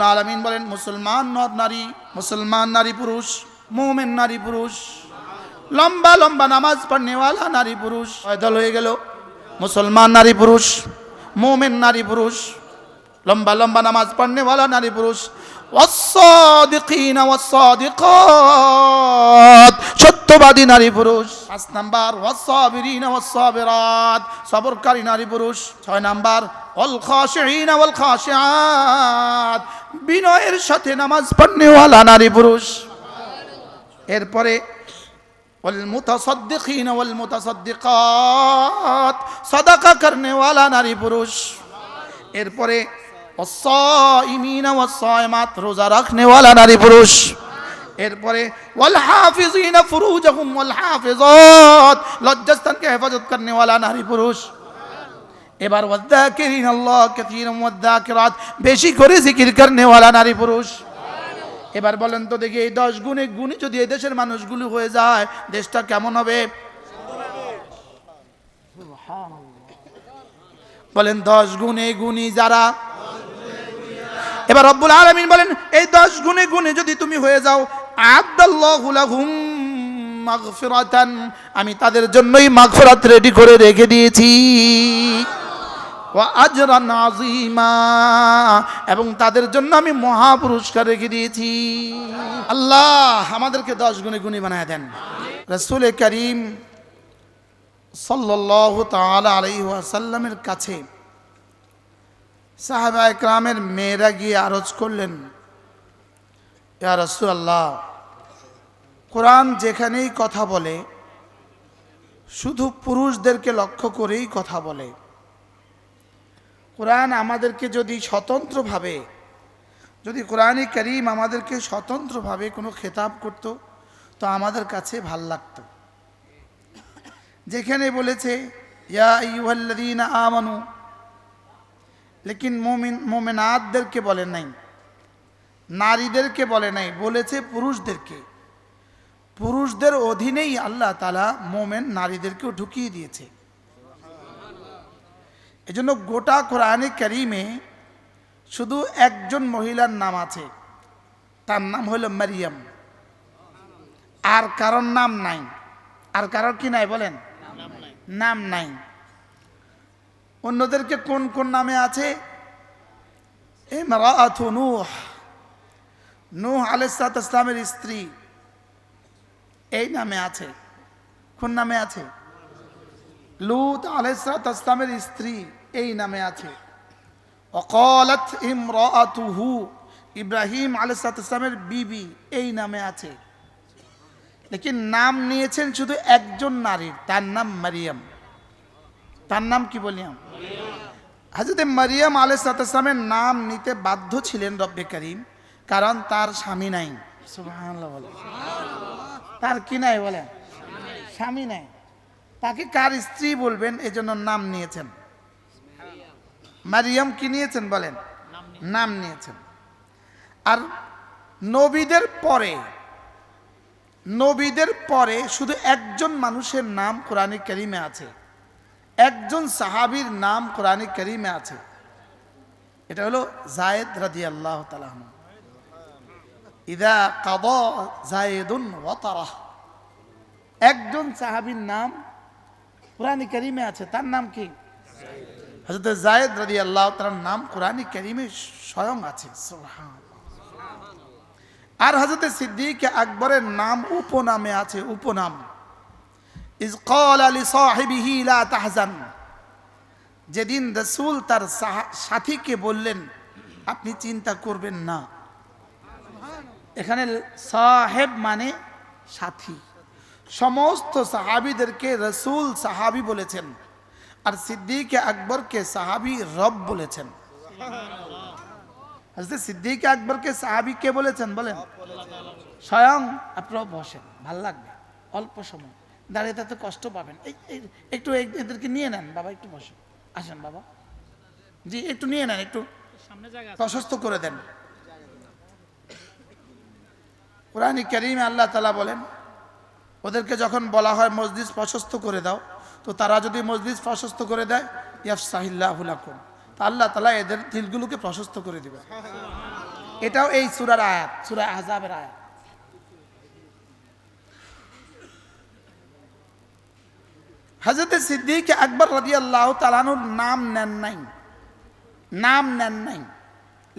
রব্বুল আলামিন বলেন মুসলমান নর নারী, মুসলমান নারী পুরুষ, মুমিন নারী পুরুষ, লম্বা লম্বা নামাজ পড়নেওয়ালা নারী পুরুষ। দল হয়ে গেল, মুসলমান নারী পুরুষ, মুমিন নারী পুরুষ, লম্বা লম্বা নামাজ পড়নেওয়ালা নারী পুরুষ, ওয়াস-সাদিকিনা ওয়াস-সাদিকাত, সত্যবাদী নারী পুরুষ। 5 নাম্বার ওয়াস-সাবিরিনা ওয়াস-সাবিরাত, সবরকারী নারী পুরুশ। 6 নাম্বার ওয়াল খাশিঈনা ওয়াল খাশিআত, বিনয়ের সাথে নামাজ পড়নেওয়ালা নারী পুরুষ। এরপরে ওয়াল মুতাসাদ্দিকিনা ওয়াল মুতাসাদ্দিকাত, সাদাকা করনেওয়ালা নারী পুরুষ। এরপরে ওয়াস-সাইমিনা ওয়াস-সাইমাত, রোজা রাখনেওয়ালা নারী পুরুষ। এরপরে ওয়াল হাফিজিনা ফুরুজাহুম ওয়াল হাফিজাত, লজ্জাস্থানকে হেফাজত করনেওয়ালা নারী পুরুষ। এবার ওয়াযাকিরিন আল্লাহ কাসীরাম ওয়াযাকিরাত, বেশি করে জিকির করনেওয়ালা নারী পুরুষ। এবার বলেন তো দেখি, এই 10 গুণে গুণী যদি এই দেশের মানুষগুলো হয়ে যায়, দেশটা কেমন হবে? বলেন 10 গুণে গুণী যারা। এবার রব্বুল আলামিন বলেন এই 10 গুণে গুণী যদি তুমি হয়ে যাও, আ'আদাল্লাহু লাহুম মাগফিরাতান, আমি তাদের জন্যই মাগফিরাত রেডি করে রেখে দিয়েছি, ওয়া আজরান আযীমা, এবং তাদের জন্য আমি মহা পুরস্কার রেখে দিয়েছি। আল্লাহ আমাদেরকে 10 গুণে গুণী বানায় দেন। রাসূল করিম সাল্লাল্লাহু তাআলা আলাইহি ওয়াসাল্লামের কাছে সাহাবায়ে কেরামের মেয়েরা গিয়ে আরজ করলেন, ইয়া রাসূলুল্লাহ, কোরআন যেখানেই কথা বলে শুধু পুরুষদেরকে লক্ষ্য করেই কথা বলে। কোরআন আমাদেরকে যদি স্বতন্ত্রভাবে, যদি কোরআনে কারীম আমাদেরকে স্বতন্ত্রভাবে কোনো খেতাব করত তো আমাদের কাছে ভাল লাগতো। যেখানে বলেছে ইয়া আইয়ুহাল্লাযীনা আমানু, লেকিন মুমিনাতদেরকে বলে নাই, নারীদেরকে বলে নাই, বলেছে পুরুষদেরকে। পুরুষদের অধীনেই আল্লাহ তাআলা মুমিন নারীদেরকেও ঢুকিয়ে দিয়েছে। এজন্য গোটা কোরআনে কারীমে শুধু একজন মহিলার নাম আছে, তার নাম হলো মারিয়াম, আর কারোর নাম নাই। আর কারোর কি নাই বলেন? নাম নাই। অন্যদেরকে কোন কোন নামে আছে? ইমরাআতু নূহ, নূহ আলাইহিস সালামের স্ত্রী, এই নামে আছে। কোন নামে আছে? লূত আলাইহিস সালামের স্ত্রী, এই নামে আছে। ওয়াকালাত ইমরাআতুহু, ইব্রাহিম আলাইহিস সালামের বিবি, এই নামে আছে। লেকিন নাম নিয়েছেন শুধু একজন নারীর, তার নাম মারিয়াম। তার নাম কি বললাম? হযরত মারিয়াম আলাইহিস সালামের নাম নিতে বাধ্য ছিলেন রব্বে কারীম, কারণ তার স্বামী নাই। সুবহানাল্লাহ বলেন। তার কি নাই বলেন? স্বামী নাই। তাকে কার স্ত্রী বলবেন, এজন্য নাম নিয়েছেন। মারিয়াম কি নিয়েছেন বলেন? নাম নিয়েছেন। আর নবীদের পরে শুধু একজন মানুষের নাম কোরআনে কারীমে আছে, একজন সাহাবীর নাম কোরআনে কারীমে আছে। এটা হলো যায়েদ রাদিয়াল্লাহু তাআলা আনহু। ইযা কাদা যায়েদুন ওয়াতারাহ, একজন সাহাবীর নাম কোরআনে কারীমে আছে, তার নাম কি? হযরত যায়েদ রাদিয়াল্লাহু তাআলার নাম কোরআনে কারীমে স্বয়ং আছে। সুবহানাল্লাহ। আর হযরত সিদ্দিক আকবরের নাম উপনামে আছে, উপনাম। ইয ক্বালা লিসাহিবিহি লা তাহজান, যেদিন রাসূল তার সাথীকে বললেন আপনি চিন্তা করবেন না। এখানে সাহেব মানে সাথী। সমস্ত সাহাবীদেরকে রাসূল সাহাবী বলেছেন, আর সিদ্দিক আকবরকে সাহাবী রব বলেছেন। হযরত সিদ্দিক আকবরকে সাহাবী কে বলেছেন বলেন? স্বয়ং। আপনারা বসেন, ভাল লাগবে, অল্প সময় দাঁড়িয়ে থাকতে কষ্ট পাবেন। একটু এদেরকে নিয়ে নেন বাবা, একটু বসেন, আসেন বাবা, জি একটু নিয়ে নেন, একটু প্রশস্ত করে দেন। কোরআনে কারীমে আল্লাহ তাআলা বলেন, ওদেরকে যখন বলা হয় মজলিস প্রশস্ত করে দাও, তো তারা যদি মজলিস প্রশস্ত করে দেয়, ইয়াফসাহিল্লাহু লাকুম, তা আল্লাহ তাআলা এদের দিলগুলোকে প্রশস্ত করে দিবেন। এটাও এই সূরার আয়াত, সূরা আহজাবের আয়াত। হযরত সিদ্দিক আকবর রাদিয়াল্লাহু তাআলা আনহুর নাম নেন নাই,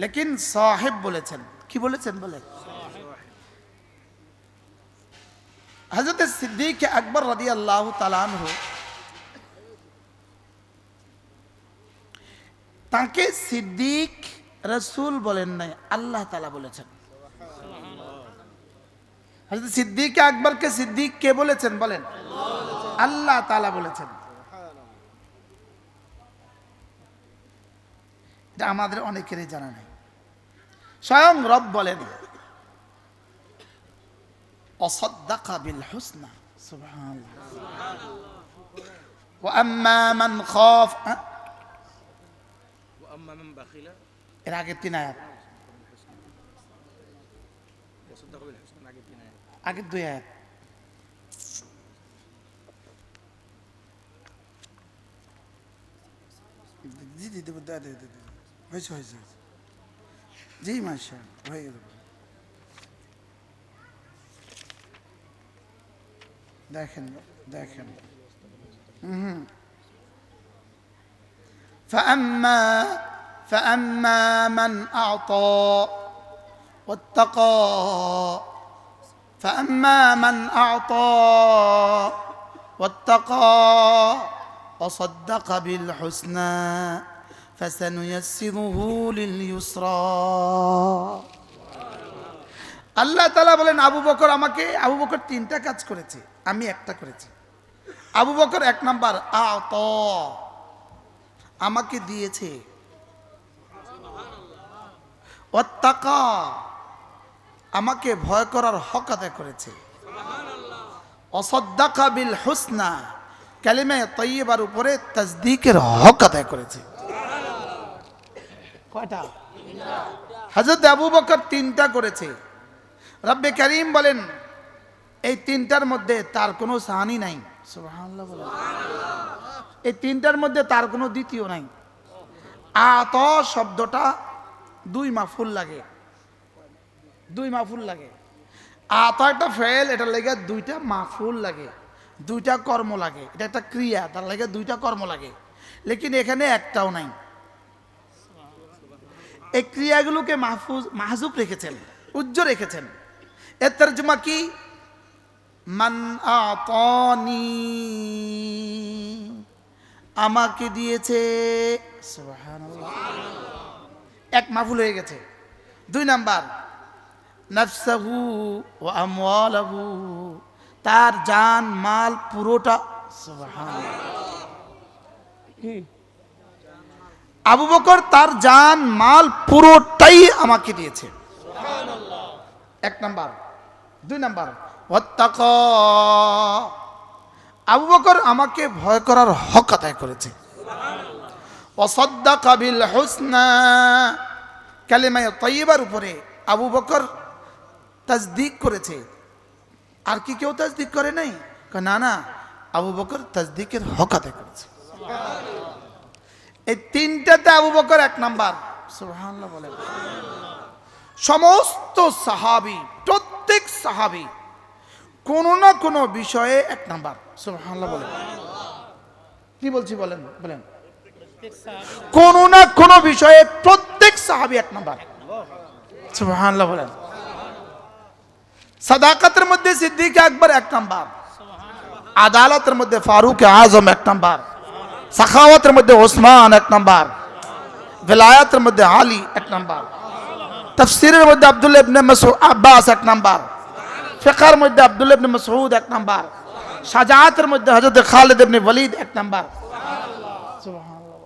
লেকিন সাহেব বলেছেন। কি বলেছেন বলে? হযরত সিদ্দিক আকবর রাদিয়াল্লাহু তাআলা আনহু তাকে সিদ্দিক রাসূল বলেন নাই, আল্লাহ তাআলা বলেছেন। হযরত সিদ্দিক আকবরকে সিদ্দিক কে বলেছেন বলেন? আল্লাহ তাআলা বলেছেন। এটা আমাদের অনেকেরই জানা নেই। স্বয়ং রব বলেন অসাদ্দাকা বিল হুসনা, সুবহানাল্লাহ। ওয়া আম্মা মান খাফ, ওয়া আম্মা মান বাখিলা, এর আগের 3 আয়াত, অসাদ্দাকা বিল হুসনা আগের 3 আয়াত, আগের 2 আয়াত। জি জি দেব, হয়েছে জি মাশাআল্লাহ, হয়ে গেল। দেখেন فأما من أعطى واتقى فأما من أعطى واتقى وصدق بالحسنى فسنيسره لليسرى। আল্লাহ তাআলা বলেন আবু বকর 3টা কাজ করেছে, আমি একটা করেছি। আবু বকর 1 নাম্বার আত, আমাকে দিয়েছে। ওয়াত্তাকা, আমাকে ভয় করার হক আদায় করেছে। ওয়াসাদ্দাকা বিল হুসনা, কালিমা তাইয়্যিবার উপরে তাসদীকের হক আদায় করেছে। কয়টা? হযরত আবু বকর 3টা করেছে। রব্বে কারীম বলেন এই 3টার মধ্যে তার কোনো সানি নাই, সুবহানাল্লাহ বলেন। এই 3টার মধ্যে তার কোনো দ্বিতীয় নাই। আত শব্দটা 2 মাফুল লাগে, আত একটা ফেল, এটা লাগে 2টা মাফুল লাগে, 2টা কর্ম লাগে। এটা একটা ক্রিয়া, তার লাগে 2টা কর্ম লাগে, লেকিন এখানে একটাও নাই। এই ক্রিয়াগুলোকে মাহজুব রেখেছেন, উজ্জ্ব রেখেছেন। এর তরজমা কি? মান আতানি, আমাকে দিয়েছে, সুবহানাল্লাহ। 1 মাফুল হয়ে গেছে। 2 নাম্বার নাফসাহু ওয়া আমওয়ালাহু, তার জান মাল পুরোটা, সুবহানাল্লাহ। কি? আবু বকর তার জান মাল পুরোটাই আমাকে দিয়েছে, সুবহানাল্লাহ। 1 নাম্বার। 2 নাম্বার ওয়াত্তাকা, আবু বকর আমাকে ভয় করার হক আদায় করেছে। ওয়াসাদ্দাকা বিল হুসনা, কালিমা তাইয়্যিবার উপরে আবু বকর তাসদীক করেছে। আর কি কেউ তাসদীক করে নাই? না, আবু বকর তাসদীকের হক আদায় করেছে। এই 3টাতে আবু বকর 1 নাম্বার, সুবহানাল্লাহ বলেন। সমস্ত সাহাবী, প্রত্যেক সাহাবী কোন না কোন বিষয়ে 1 নাম্বার, সুবহানাল্লাহ বলেন। কি বলছি বলেন? কোন না কোন বিষয়ে প্রত্যেক সাহাবী 1 নাম্বার, সুবহানাল্লাহ বলেন। সাদাকাতের মধ্যে সিদ্দিক আকবর 1 নাম্বার, আদালতের মধ্যে ফারুক আজম 1 নাম্বার, সাখাওয়াতের মধ্যে ওসমান 1 নাম্বার, ভিলায়াতের মধ্যে আলী 1 নাম্বার, তাফসীরের মধ্যে আব্দুল্লাহ ইবনে মাসউদ আব্বাস 1 নাম্বার, ফিকহের মধ্যে আব্দুল্লাহ ইবনে মাসউদ 1 নাম্বার, শাজাআতের মধ্যে হযরত খালিদ ইবনে ওয়ালিদ 1 নাম্বার, সুবহানাল্লাহ।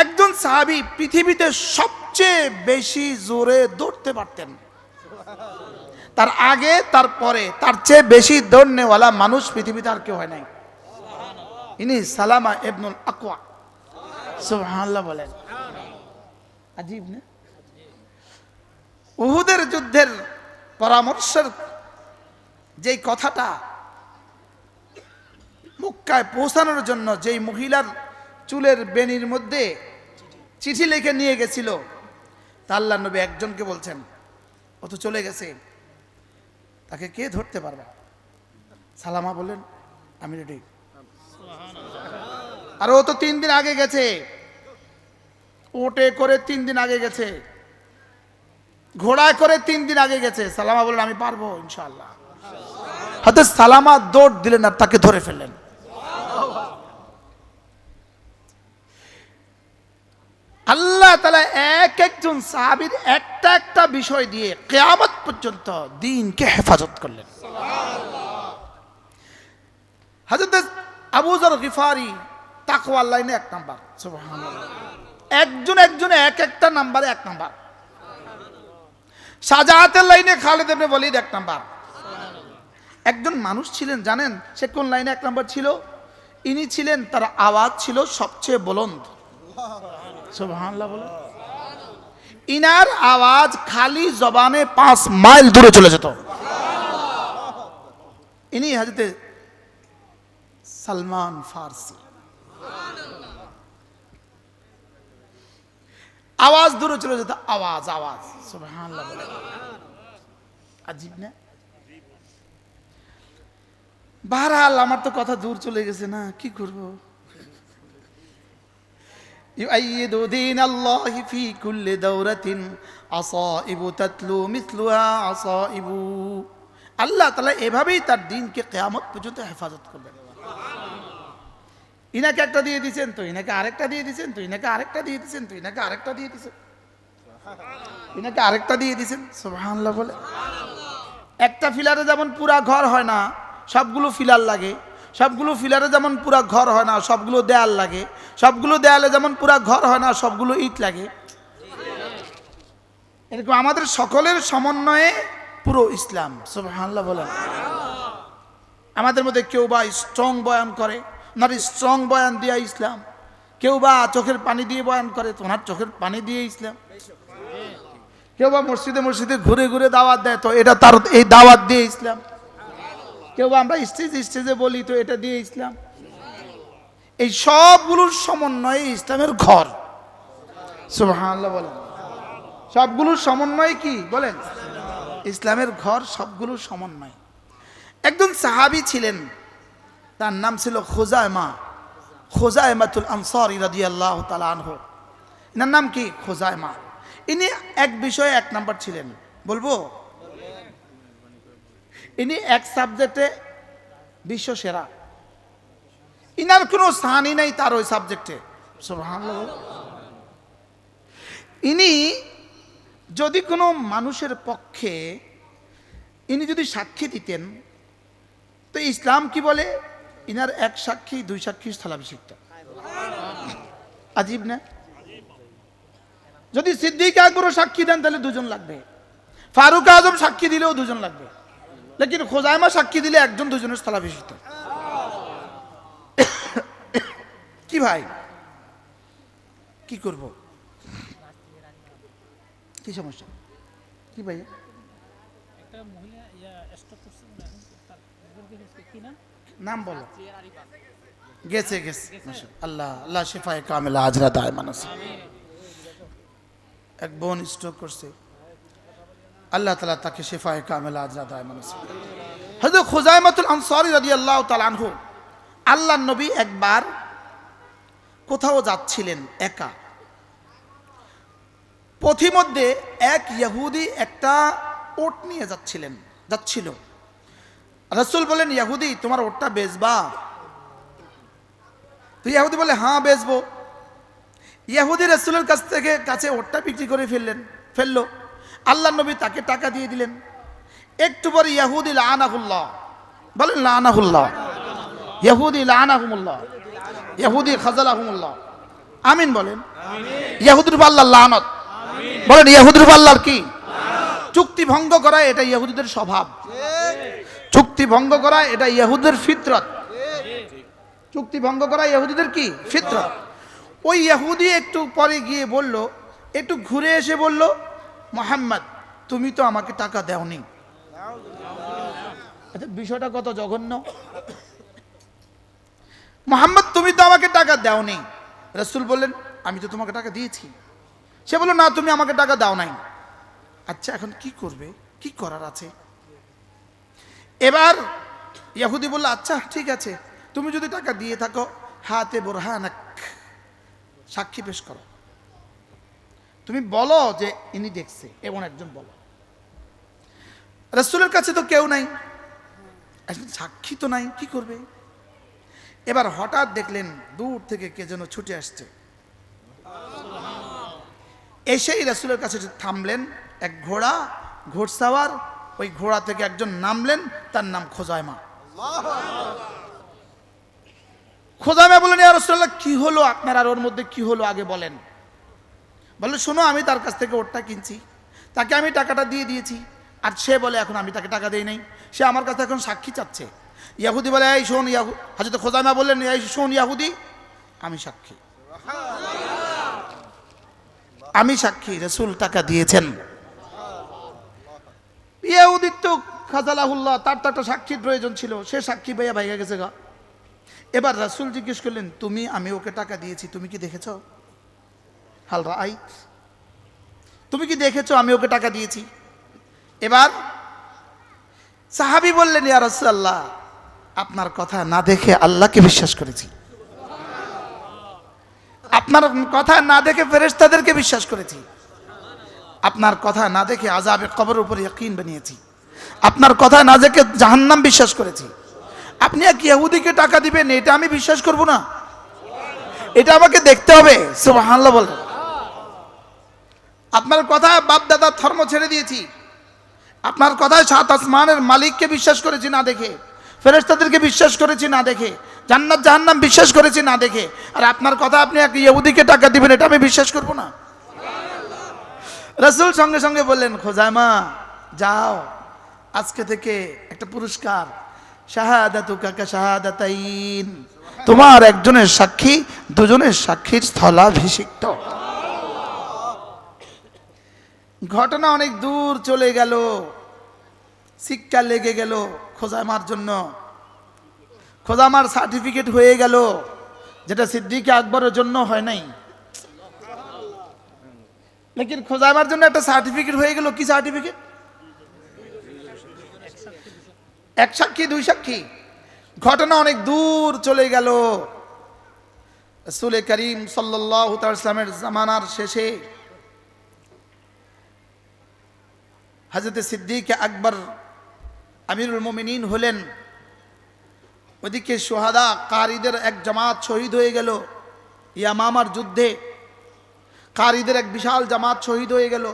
একজন সাহাবী পৃথিবীতে সবচেয়ে বেশি জোরে দৌড়তে পারতেন। তার আগে তার পরে তার চেয়ে বেশি দৌড়নেওয়ালা মানুষ পৃথিবীতে আর কেউ হয় নাই। ইনি সালামা ইবনুল আকওয়া, সুবহানাল্লাহ বলেন। আজীব না? উহুদের যুদ্ধের পরামর্শের যেই কথাটা মক্কায় পৌঁছানোর জন্য যেই মহিলার চুলের বেনির মধ্যে চিঠি লিখে নিয়ে গেছিল, তা আল্লাহ নবী একজনকে বলছেন, ও তো চলে গেছে, তাকে কে ধরতে পারবে? সালামা বললেন, আমি রেডি। আর ও তো 3 দিন আগে গেছে, ওটে করে 3 দিন আগে গেছে, ঘোড়ায় করে 3 দিন আগে গেছে। সালামা বললেন, আমি পারবো ইনশাআল্লাহ। হয়তো সালামা দৌড় দিলেন আর তাকে ধরে ফেললেন। আল্লাহ তাআলা এক একজন সাহাবীর একটা একটা বিষয় দিয়ে কিয়ামত পর্যন্ত দ্বীনকে হেফাজত করলেন। হযরত আবু যর গিফারি তাকওয়ার লাইনে 1 নাম্বার, সুবহানাল্লাহ। একজন এক একটা নাম্বারে 1 নাম্বার। শাজাআতের লাইনে খালিদ ইবনে ওয়ালিদ 1 নাম্বার। একজন মানুষ ছিলেন, জানেন সে কোন লাইনে 1 নাম্বার ছিল? ইনি ছিলেন, তার আওয়াজ ছিল সবচেয়ে বুলন্দ। সুবহানাল্লাহ বলে। ইনার আওয়াজ খালি জবানে 5 মাইল দূরে চলে যেত। ইনি হযরত সালমান ফারসি। আওয়াজ দূরে চলে যেত, আওয়াজ। সুবহানাল্লাহ বলে। আজীব না? বহরহাল আমার তো কথা দূর চলে গেছে না, কি করব? ইউআইয়িদু দীনাল্লাহি ফি কুল্লি দাওরাতিন আসাইবু তাতলু মিসলুহা আসাইবু। আল্লাহ তাআলা এভাবেই তার দ্বীনকে কিয়ামত পর্যন্ত হেফাজত করবেন। ইনাকে একটা দিয়ে দিয়েছেন, তো ইনাকে আরেকটা দিয়ে দিয়েছেন, তো ইনাকে আরেকটা দিয়ে দিয়েছেন, তো ইনাকে আরেকটা দিয়ে দিয়েছেন, ইনাকে আরেকটা দিয়ে দিয়েছেন। সুবহানাল্লাহ বলে। একটা ফিলারে যেমন পুরা ঘর হয় না, সবগুলো ফিলার লাগে। সবগুলো ফিলারে যেমন পুরা ঘর হয় না, সবগুলো দেয়াল লাগে। সবগুলো দেয়ালে যেমন পুরা ঘর হয় না, সবগুলো ইট লাগে। এরকম আমাদের সকলের সমন্বয়ে পুরো ইসলাম। সুবহানাল্লাহ বলেন। আমাদের মধ্যে কেউ বা স্ট্রং বয়ান করে, ওনার স্ট্রং বয়ান দিয়ে ইসলাম। কেউ বা চোখের পানি দিয়ে বয়ান করে, তো ওনার চোখের পানি দিয়ে ইসলাম। কেউ বা মসজিদে মসজিদে ঘুরে ঘুরে দাওয়াত দেয়, তো এটা তার এই দাওয়াত দিয়ে ইসলাম। কেউ বা আমরা স্টেজে বলি, তো এটা দিয়ে ইসলাম। এই সবগুলোর সমন্বয়ে ইসলামের ঘর। সুবহানাল্লাহ বলেন। সবগুলোর সমন্বয় কি বলেন? ইসলামের ঘর, সবগুলোর সমন্বয়। একজন সাহাবী ছিলেন, তার নাম ছিল খুজাইমাতুল আনসারী রাদিয়াল্লাহু তাআলা আনহু। এনার নাম কি? খুজাইমা। ইনি এক বিষয়ে 1 নাম্বার ছিলেন। বলবো? ইনি এক সাবজেক্টে বিশ্ব সেরা। ইনার কোনো স্থানই নাই তার ওই সাবজেক্টে। সুবহানাল্লাহ। ইনি যদি কোনো মানুষের পক্ষে ইনি যদি সাক্ষী দিতেন, তো ইসলাম কি বলে? ইনার 1 সাক্ষী 2 সাক্ষী স্থলাভিষিক্ত। আজীব না? যদি সিদ্দিক আকবরও সাক্ষী দেন, তাহলে 2 জন লাগবে। ফারুক আজম সাক্ষী দিলেও 2 জন লাগবে। লেকিন খুজাইমা সাক্ষী দিলে 1 জন 2 জনের স্থলাভিষিক্ত। কি ভাই, কি করব? কি সমস্যা? কি ভাই? একটা মহিলা স্টক করছে, নাম বলো। গেছে আল্লাহ আল্লাহ শিফায়ে কামিলা আজরা দায় মানুষ। এক বোন স্ট্রোক করছে, আল্লাহ তাআলা তাকে শিফায়ে কামিলা আজরা দায় মানুষ। হযরত খুজাইমাতুল আনসারী রাদিয়াল্লাহু তাআলা আনহু, আল্লাহর নবী একবার কোথাও যাচ্ছিলেন একা। পথিমধ্যে এক ইহুদি একটা ওট নিয়ে যাচ্ছিল। রাসূল বলেন, ইহুদি তোমার ওটটা বেচবা? তো ইহুদি বলে, হ্যাঁ বেচবো। ইহুদি রাসূলের কাছে ওটটা বিক্রি করে ফেললো। আল্লাহর নবী তাকে টাকা দিয়ে দিলেন। একটু পরে ইহুদি লানাহুল্লাহ, বলেন লানাহুল্লাহ, ইহুদি লানাহুমুল্লাহ, ইহুদি খাযালাহুমুল্লাহ, আমিন বলেন। ইহুদির উপর আল্লাহর লানত, বলেন ইহুদির উপর আল্লাহর কি? চুক্তি ভঙ্গ করা, এটা ইহুদিদের স্বভাব। চুক্তি ভঙ্গ করা, এটা ইহুদিদের ফিতরত। চুক্তি ভঙ্গ করা ইহুদিদের কি? ফিতরত। ওই ইহুদি একটু পরে গিয়ে বলল, একটু ঘুরে এসে বলল, মুহাম্মদ তুমি তো আমাকে টাকা দাওনি। বিষয়টা কত জঘন্য। মুহাম্মদ তুমি তো আমাকে টাকা দাওনি। রাসূল বললেন, আমি তো তোমাকে টাকা দিয়েছি। সে বলল না তুমি আমাকে টাকা দাও নাই। আচ্ছা এখন কি করবে, কি করার আছে? এবার ইহুদি বলল আচ্ছা ঠিক আছে, তুমি যদি টাকা দিয়ে থাকো হাতে বুরহানাক, সাক্ষী পেশ করো, তুমি বলো যে ইনি দেখছে, এমন একজন বলো। রাসূলের কাছে তো কেউ নাই, সাক্ষী তো নাই, কি করবে? এবার হঠাৎ দেখলেন দূর থেকে কে যেন ছুটে আসছে, এসেই রাসূলের কাছে থামলেন। এক ঘোড়া, ঘোড়সাওয়ার, ওই ঘোড়া থেকে একজন নামলেন, তার নাম খোজাইমা। খোজাইমা বললেন ইয়া রাসূলুল্লাহ কি হলো আপনার আর ওর মধ্যে কি হলো আগে বলেন। বললো শোনো আমি তার কাছ থেকে ওরটা কিনছি, তাকে আমি টাকাটা দিয়ে দিয়েছি, আর সে বলে এখন আমি তাকে টাকা দেই নাই, সে আমার কাছে এখন সাক্ষী চাচ্ছে। ইহুদি বলে এই শোন, হযরত খোজাইমা বললেন এই শোন ইহুদি, আমি সাক্ষী, আমি সাক্ষী রাসূল টাকা দিয়েছেন। ইহুদি তো খাজালাহুল্লাহ, তার তো একটা সাক্ষীর প্রয়োজন ছিল, সে সাক্ষী ভাইয়া ভাইয়া গেছে গা। এবার রাসূল জিজ্ঞেস করলেন তুমি, আমি ওকে টাকা দিয়েছি, তুমি কি দেখেছো? হাল রাআইত, তুমি কি দেখেছো আমি ওকে টাকা দিয়েছি? এবার সাহাবী বললেন ইয়া রাসূলুল্লাহ আপনার কথা না দেখে আল্লাহকে বিশ্বাস করেছি, আপনার কথা না দেখে ফেরেশতাদেরকে বিশ্বাস করেছি, আপনার কথা না দেখে আযাবে কবরের উপর ইয়াকিন বানিয়েছি, আপনার কথা না দেখে জাহান্নাম বিশ্বাস করেছি। আপনি এক ইহুদিকে টাকা দিবেন এটা আমি বিশ্বাস করব না? এটা আমাকে দেখতে হবে। সুবহানাল্লাহ বলেন। আপনার কথা বাপ দাদার ধর্ম ছেড়ে দিয়েছি, আপনার কথায় সাত আসমানের মালিককে বিশ্বাস করেছি না দেখে, ফেরেশতাদেরকে বিশ্বাস করেছি না দেখে, জান্নাত জাহান্নাম বিশ্বাস করেছি না দেখে, আর আপনার কথা আপনি এক ইহুদিকে টাকা দিবেন এটা আমি বিশ্বাস করব না? রাসূল সঙ্গে সঙ্গে বললেন খোজাইমা যাও, আজকে থেকে একটা পুরস্কার, শাহাদাতুকা কা শাহাদাতাইন, তোমার একজনের সাক্ষী দুজনের সাক্ষীর স্থলাভিষিক্ত। ঘটনা অনেক দূর চলে গেল, শিক্ষা লেগে গেল খোজাইমার জন্য, খোজাইমার সার্টিফিকেট হয়ে গেল, যেটা সিদ্দিক আকবরের জন্য হয় নাই। লেকিন খোজাইমার জন্য একটা সার্টিফিকেট হয়ে গেল। কি সার্টিফিকেট? এক সাক্ষী দুই সাক্ষী। ঘটনা অনেক দূর চলে গেল। রাসূল করিম সাল্লাল্লাহু তাআলা ইসলামের জামানার শেষে হযরত সিদ্দিক আকবর আমিরুল মুমিনিন হলেন। ওদিকে শুহাদা কারীদের এক জামাত শহীদ হয়ে গেল ইয়ামামার যুদ্ধে, কারীদের এক বিশাল জামাত শহীদ হয়ে গেল।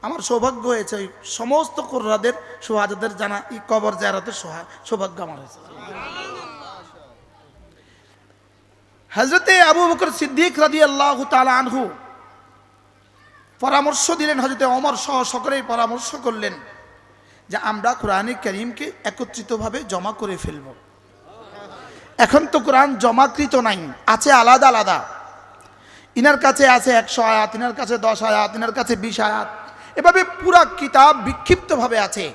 আমার সৌভাগ্য হয়েছে সমস্ত কুররাদের শুহাদাদের জানা এই কবর জিয়ারতের সৌভাগ্য আমার হয়েছে। হযরতে আবু বকর সিদ্দিক রাদিয়াল্লাহু তাআলা আনহু পরামর্শ দিলেন, হযরতে ওমর সহ সকলেই পরামর্শ করলেন যে আমরা কোরআনে কারীমকে একত্রিতভাবে জমা করে ফেলব। এখন তো কোরআন জমাকৃত নাই, আছে আলাদা আলাদা। ইনার কাছে আছে 100 আয়াত, ইনার কাছে 10 আয়াত, ইনার কাছে 20 আয়াত, এভাবে পুরা কিতাব বিক্ষিপ্তভাবে আছে।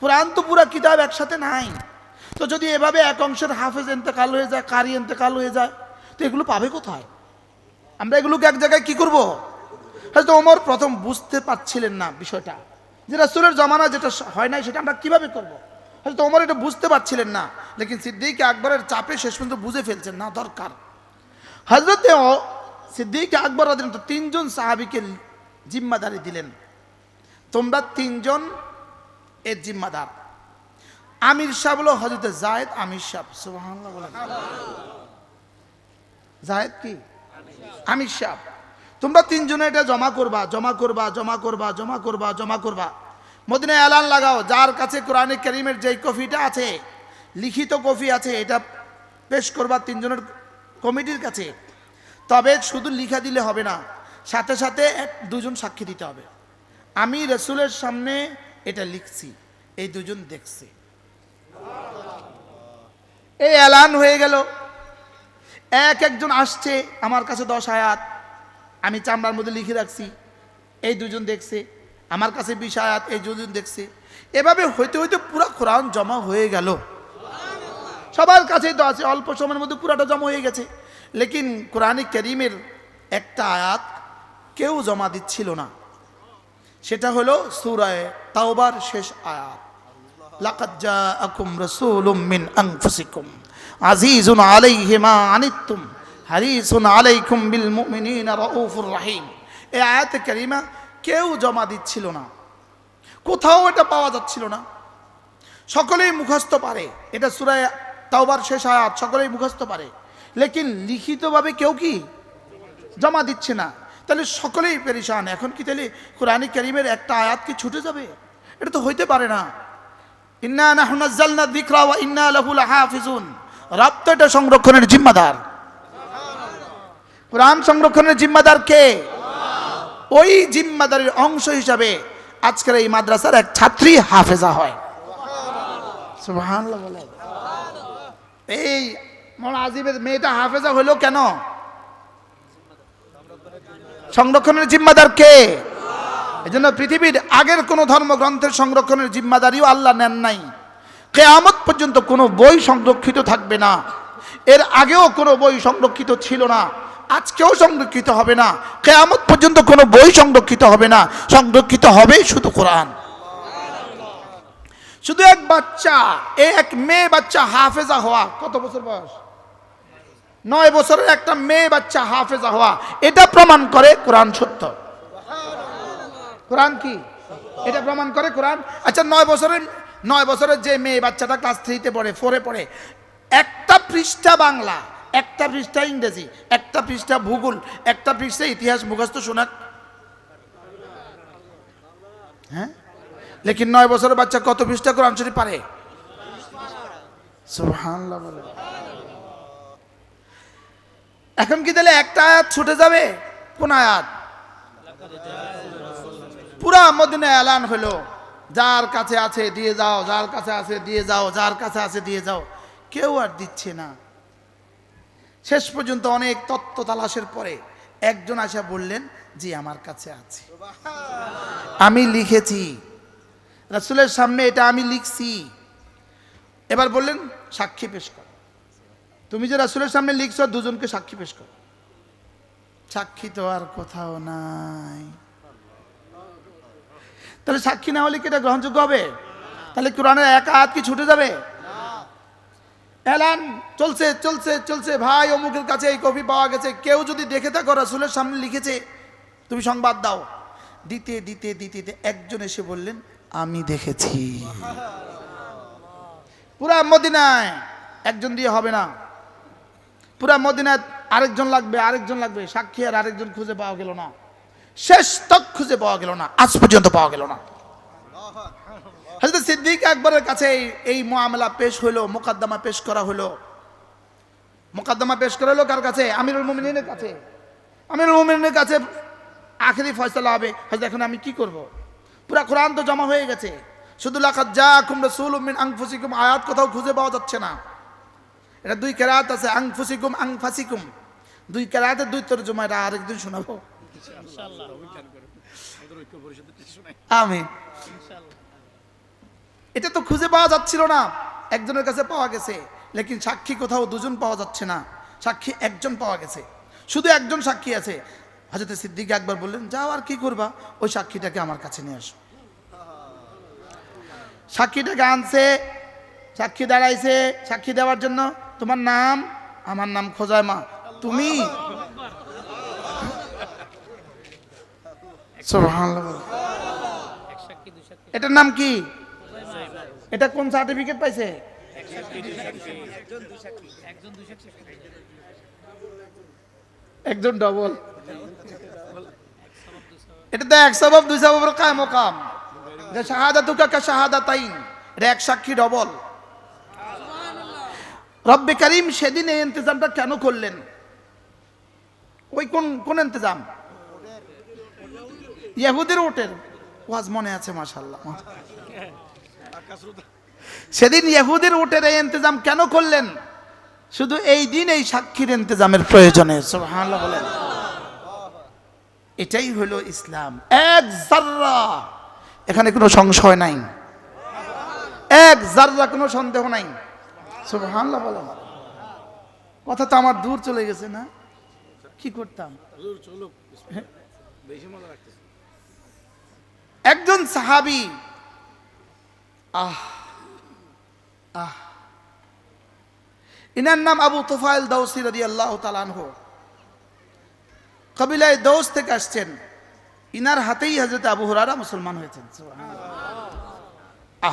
কোরআন তো পুরা কিতাব একসাথে নাই। তো যদি এভাবে এক অংশের হাফেজ ইন্তেকাল হয়ে যায়, কারি ইন্তেকাল হয়ে যায়, তো এগুলো পাবে কোথায়? আমরা এগুলোকে এক জায়গায় কি করব? হয়তো ওমর প্রথম বুঝতে পারছিলেন না বিষয়টা, যে রাসূলের জামানা যেটা হয় নাই সেটা আমরা কিভাবে করব। হয়তো ওমর এটা বুঝতে পারছিলেন না, লেকিন সিদ্দিক আকবরের চাপে শেষ পর্যন্ত বুঝে ফেলছেন না দরকার। হযরতে সিদ্দিক আকবর রাদিয়াল্লাহু আনহু তিনজন সাহাবীকে জিম্মাদারি দিলেন, তোমরা তিনজন এর জিম্মাদার। আমির সাহেব হলো হযরতে যায়েদ আমির সাহেব। সুবহানাল্লাহ বলেন। যায়েদ কি? আমির সাহেব। তোমরা তিনজনে এটা জমা করবা, জমা করবা, জমা করবা, জমা করবা, জমা করবা। মদিনায় এলান লাগাও, যার কাছে কোরআনে কারীমের যেই কপিটা আছে, লিখিত কপি আছে, এটা পেশ করবা তিনজনের কমিটির কাছে। তবে শুধু লিখা দিলে হবে না, সাথে সাথে দুজন সাক্ষী দিতে হবে। আমি রাসূলের সামনে এটা লিখছি, এই দুজন দেখছে। এই এলান হয়ে গেল। একজন আসছে, আমার কাছে 10 আয়াত, আমি চামড়ার মধ্যে লিখে রাখছি, এই দুজন দেখছে। আমার কাছে 20 আয়াত, এই দুজন দেখছে। এভাবে হইতে হইতে পুরো কোরআন জমা হয়ে গেল। সবার কাছেই তো আছে, অল্প সময়ের মধ্যে পুরাটা জমা হয়ে গেছে। লেকিন কোরআনে কারীমের একটা আয়াত কেউ জমা দিচ্ছিল না। সেটা হলো সূরা তাওবার শেষ আয়াত, লাকাদ জাআকুম রাসূলুম মিন আনফুসিকুম আজিজুন আলাইহি মা আনিতুম হারিসুন আলাইকুম বিল মুমিনিনা রাউফুর রহিম। এই আয়াতে কারিমা কেউ জমা দিচ্ছিল না, কোথাও এটা পাওয়া যাচ্ছিল না। সকলেই মুখস্থ পারে, এটা সূরা তাওবার শেষ আয়াত, সকলেই মুখস্থ পারে, লেকিন লিখিতভাবে কেউ কি জমা দিচ্ছে না। তাহলে সকলেই পেরেশান। এখন কি তাহলে কোরআনে কারীমের একটা আয়াত কি ছুটে যাবে? এটা তো হইতে পারে না। ইন্না নাহনু নাযালনা যিকরা ওয়া ইন্না লাহু লাহাফিজুন। রব তো এটা সংরক্ষণের জিম্মাদার। কোরআন সংরক্ষণের জিম্মাদার কে? ওই জিম্মাদারের অংশ হিসাবে আজকের এই মাদ্রাসার এক ছাত্রী হাফেজা হয়। সুবহানাল্লাহ বলে। এই মোর আজিবের মেয়েটা হাফেজা হলো কেন? সংরক্ষণের জিম্মাদার কে? এজন্য পৃথিবীর আগের কোন ধর্মগ্রন্থের সংরক্ষণের জিম্মাদারিও আল্লাহ নেন নাই। কিয়ামত পর্যন্ত কোনো বই সংরক্ষিত থাকবে না। এর আগেও কোনো বই সংরক্ষিত ছিল না, আজকেও সংরক্ষিত হবে না, কিয়ামত পর্যন্ত কোনো বই সংরক্ষিত হবে না। সংরক্ষিত হবে শুধু কোরআন। শুধু এক বাচ্চা, এক মেয়ে বাচ্চা হাফেজা হওয়া, কত বছর বয়স? 9 বছরের একটা মেয়ে বাচ্চা হাফেজা হওয়া, এটা প্রমাণ করে কোরআন সত্য। কোরআন কি? এটা প্রমাণ করে কোরআন। আচ্ছা 9 বছরের যে মেয়ে বাচ্চাটা ক্লাস 3-তে পড়ে, 4-এ পড়ে, একটা পৃষ্ঠা বাংলা, একটা পৃষ্ঠা ইংরেজি, একটা পৃষ্ঠা ভূগোল, একটা পৃষ্ঠা ইতিহাস মুখস্থ শোনাক, হ্যাঁ? লেকিন 9 বছরের বাচ্চা কত পৃষ্ঠা কোরআন শরীফ পারে? সুবহানাল্লাহ বলে। এখন কি তাহলে একটা আয়াত ছুটে যাবে? কোন আয়াত? পুরা মদিনায় এলান হলো, যার কাছে আছে দিয়ে যাও, যার কাছে আছে দিয়ে যাও, যার কাছে আছে দিয়ে যাও। কেউ আর দিচ্ছে না। শেষ পর্যন্ত অনেক তত্ত্ব তালাশের পরে একজন আসা বললেন, জি আমার কাছে আছে, আমি লিখেছি, রাসূলের সামনে এটা আমি লিখছি। এবার বললেন সাক্ষী পেশ কর। তুমি যে রাসূলের সামনে লিখছো, দুজনকে সাক্ষী পেশ কর। সাক্ষী তো আর কোথাও নাই। তাহলে সাক্ষী না হলে কি এটা গ্রহণযোগ্য হবে? তাহলে কোরআনের এক আয়াত কি ছুটে যাবে? এলান চলছে চলছে চলছে, ভাই অমুকের কাছে এই কপি পাওয়া গেছে। কেউ যদি দেখে থাকো রাসূলের সামনে লিখেছে, তুমি সংবাদ দাও। দিতে দিতে দিতে একজন এসে বললেন, আমি দেখেছি। পুরা মদিনায় একজন দিয়ে হবে না, পুরা মদিনায় আরেকজন লাগবে, আরেকজন লাগবে। সাক্ষী আর আরেকজন খুঁজে পাওয়া গেল না, শেষ তক খুঁজে পাওয়া গেল না, আজ পর্যন্ত পাওয়া গেল না। হযরত সিদ্দিক আকবরের কাছে এই মুআমালা পেশ হলো, মোকদ্দমা পেশ করা হলো। মোকদ্দমা পেশ করা হলো কার কাছে? আমিরুল মুমিনিনের কাছে। আমিরুল মুমিনিনের কাছে আখেরি ফয়সালা হবে। হযরত এখন আমি কি করব? পুরা কোরআন তো জমা হয়ে গেছে, শুধু লাকাদ জাআকুম রাসূলুম মিন আনফুসিকুম আয়াত কোথাও খুঁজে পাওয়া যাচ্ছে না। এটা 2 কিরাত আছে, আনফুসিকুম আনফাসিকুম, 2 কিরাতের 2 তরজমা। এটা আরেকদিন শোনাবো ইনশাআল্লাহ। আমিন। এটা তো খুঁজে পাওয়া যাচ্ছিল না, একজনের কাছে পাওয়া গেছে, লেকিন সাক্ষী কোথাও দুজন পাওয়া যাচ্ছে না, সাক্ষী একজন পাওয়া গেছে, শুধু একজন সাক্ষী আছে। হযরত সিদ্দিক আকবর বললেন, যাও আর কি করবা, ওই সাক্ষীটাকে আমার কাছে নিয়ে আসো। সাক্ষীটাকে আনছে, সাক্ষী দাঁড়াইছে সাক্ষী দেওয়ার জন্য। তোমার নাম? আমার নাম খোজাইমা। তুমি? সুবহানাল্লাহ। এটার নাম কি? এটা কোন সার্টিফিকেট পাইছে? একজন ডবল। এটা তো 1 সবাব 2 সবাবের কায়ে মকাম। এটা শাহাদাতুকা কা শাহাদাতাইন, এটা এক সাক্ষী ডবল। রব্বে কারীম সেদিন এই ইন্তজামটা কেন করলেন? ওই কোন ইন্তজাম? ইহুদির ওটের ওয়াজ মনে আছে মাশাআল্লাহ। সেদিন ইহুদির উটের এই ইন্তজাম কেন করলেন? শুধু এই দিন এই সাক্ষীর ইন্তজামের প্রয়োজনে। সুবহানাল্লাহ বলেন। এটাই হলো ইসলাম। এক জাররা এখানে কোনো সংশয় নাই, এক জাররা কোনো সন্দেহ নাই। সুবহানাল্লাহ বলেন। কথা তো আমার দূর চলে গেছে না, কি করতাম? একজন সাহাবী ইনার নাম আবু তুফাইল দাউসি রাদিয়াল্লাহু তাআলা আনহু, কবিলায় দৌস থেকে আসছেন। ইনার হাতেই হযরত আবু হুরায়রা মুসলমান হয়েছেন। সুবহানাল্লাহ।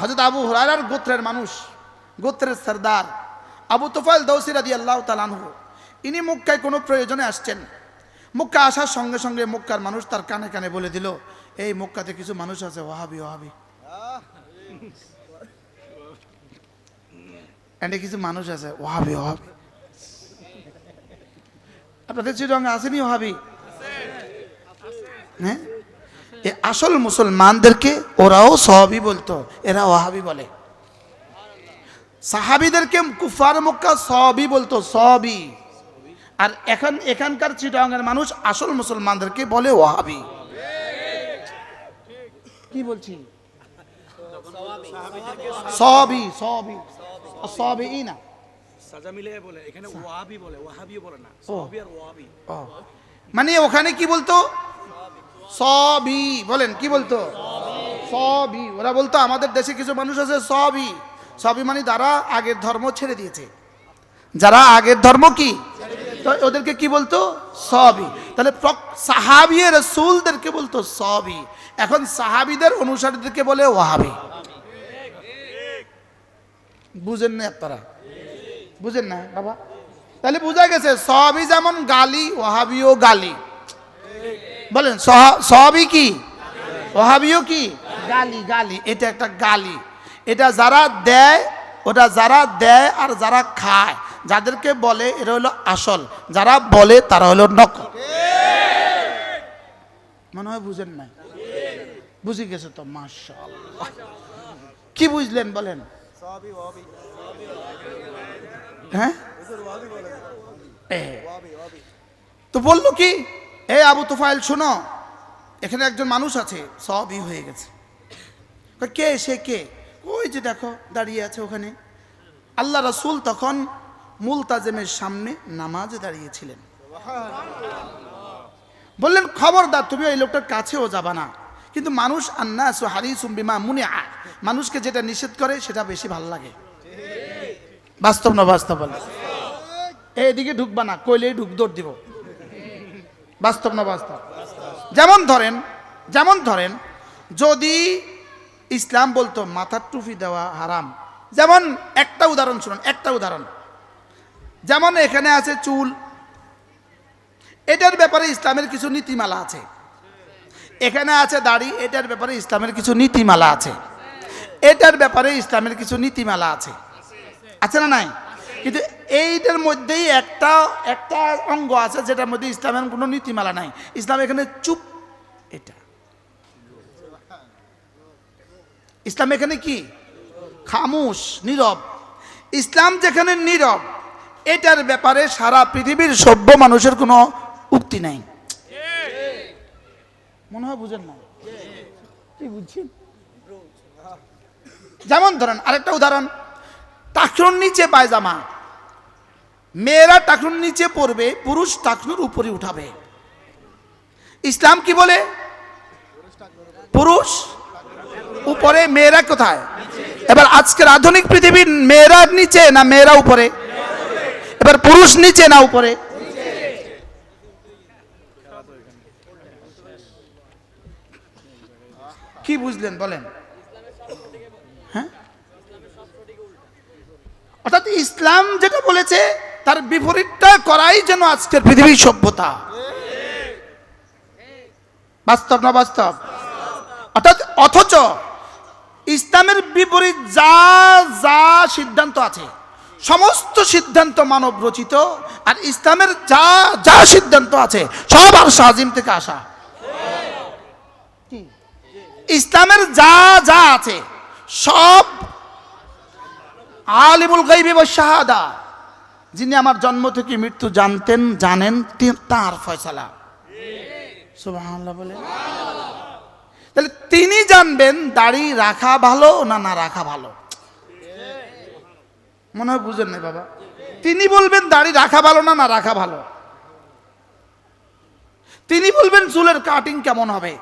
হযরত আবু হুরায়রার গোত্রের মানুষ, গোত্রের সরদার আবু তুফাইল দাউসি রাদিয়াল্লাহু তাআলা আনহু, ইনি মক্কায় কোনো প্রয়োজনে আসছেন। মক্কা আসার সঙ্গে সঙ্গে মক্কার মানুষ তার কানে কানে বলে দিল, এই মক্কাতে কিছু মানুষ আছে ওয়াহাবি ওয়াহাবি, এন্ড কিছু মানুষ আছে ওয়াহাবি ওয়াহাবি। আপনাদের চিরঙ্গে আসেনি ওয়াহাবি? হ্যাঁ, এই আসল মুসলমানদেরকে ওরাও সওয়াবি বলতো, এরা ওয়াহাবি বলে। সাহাবীদেরকে কুফার মক্কা সওয়াবি বলতো, সওয়াবি। আর এখন এখানকার চিটাগাঙ্গের মানুষ আসল মুসলমানদেরকে বলে ওয়াহাবি। কি বলছি? সওয়াবি সওয়াবি সওয়াবিনা সাজা মিলে বলে, এখানে ওয়াহাবি বলে, ওয়াহাবিও বলে না, সওয়াবি আর ওয়াহাবি। মানে ওখানে কি বলতো? সওয়াবি বলেন, কি বলতো? সওয়াবি। ওরা বলতো আমাদের দেশে কিছু মানুষ আছে সওয়াবি। সওয়াবি মানে যারা আগের ধর্ম ছেড়ে দিয়েছে, যারা আগের ধর্ম কি, তো ওদেরকে কি বলতো? সওয়াবি। তাহলে সাহাবী রাসূলদেরকে বলতো সওয়াবি, এখন সাহাবীদের অনুসারীদেরকে বলে ওয়াহাবি। বুঝেন না আপনারা? বুঝেন না বাবা? তাহলে বোঝা গেছে সওয়াবি যেমন গালি, ওয়াহাবিও গালি। বলেন সওয়াবি কি, ওয়াহাবিও কি? গালি। গালি, এটা একটা গালি। এটা যারা দেয়, ওটা যারা দেয় আর যারা খায়, যাদেরকে বলে এরা হলো আসল, যারা বলে তারা হলো নকল। মনে হয় বুঝেন না? বুঝে গেছে তো, মাশাআল্লাহ। কি বুঝলেন বলেন? হ্যাঁ, তো বললো কি, এ আবু তুফাইল শোনো, এখানে একজন মানুষ আছে সওয়াবি হয়ে গেছে। কে সে? কে? ওই যে দেখো দাঁড়িয়ে আছে ওখানে। আল্লাহ রাসূল তখন মুলতাজিমের সামনে নামাজে দাঁড়িয়েছিলেন। বললেন খবরদার তুমি ওই লোকটার কাছেও যাবা না। কিন্তু মানুষ আন্নাসু হারিসুম বিমা মুনিআ, মানুষকে যেটা নিষেধ করে সেটা বেশি ভালো লাগে। বাস্তব না বাস্তব? বলে এইদিকে ঢুকবা না, কইলেই দৌড় দিব। বাস্তব না বাস্তব? যেমন ধরেন যদি ইসলাম বলতো মাথার টুপি দেওয়া হারাম, যেমন একটা উদাহরণ শুনুন, একটা উদাহরণ। যেমন এখানে আছে চুল, এটার ব্যাপারে ইসলামের কিছু নীতিমালা আছে। এখানে আছে দাড়ি, এটার ব্যাপারে ইসলামের কিছু নীতিমালা আছে। এটার ব্যাপারে ইসলামের কিছু নীতিমালা আছে, আছে না নাই? কিন্তু এইটার মধ্যেই একটা অঙ্গ আছে যেটার মধ্যে ইসলামের কোনো নীতিমালা নাই। ইসলাম এখানে চুপ, এটা ইসলাম এখানে কি? খামোশ, নীরব। ইসলাম যেখানে নীরব, এটার ব্যাপারে সারা পৃথিবীর সভ্য মানুষের কোনো উক্তি নাই। মনে হয় বুঝেন না? কি বুঝছেন? যেমন ধরেন আরেকটা উদাহরণ, টাকনুর নিচে পায়জামা, মেয়েরা টাকনুর নিচে পড়বে, পুরুষ টাকনুর উপরে উঠাবে। ইসলাম কি বলে? পুরুষ উপরে, মেয়েরা কোথায়? এবার আজকের আধুনিক পৃথিবীর মেয়েরা নিচে না মেয়েরা উপরে? এবার পুরুষ নিচে না উপরে? কি বুঝলেন বলেন? হ্যাঁ, অর্থাৎ ইসলাম যেটা বলেছে তার বিপরীতটা করাই যেন আজকের পৃথিবীর সভ্যতা। বাস্তব না বাস্তব? অথচ ইসলামের বিপরীত যা যা সিদ্ধান্ত আছে সমস্ত সিদ্ধান্ত মানব রচিত, আর ইসলামের যা যা সিদ্ধান্ত আছে সব আরশ আজিম থেকে আসা। ইসলামের যা যা আছে সব আলিমুল গায়বি ওয়াশ শাহাদা, যিনি আমার জন্ম থেকে মৃত্যু জানেন তার ফয়সালা। সুবহানাল্লাহ বলে। তাহলে তিনি জানবেন দাড়ি রাখা ভালো না না রাখা ভালো। মনে হয় বুঝেন না বাবা? তিনি বলবেন দাড়ি রাখা ভালো না না রাখা ভালো। তিনি বলবেন চুলের কাটিং কেমন হবে,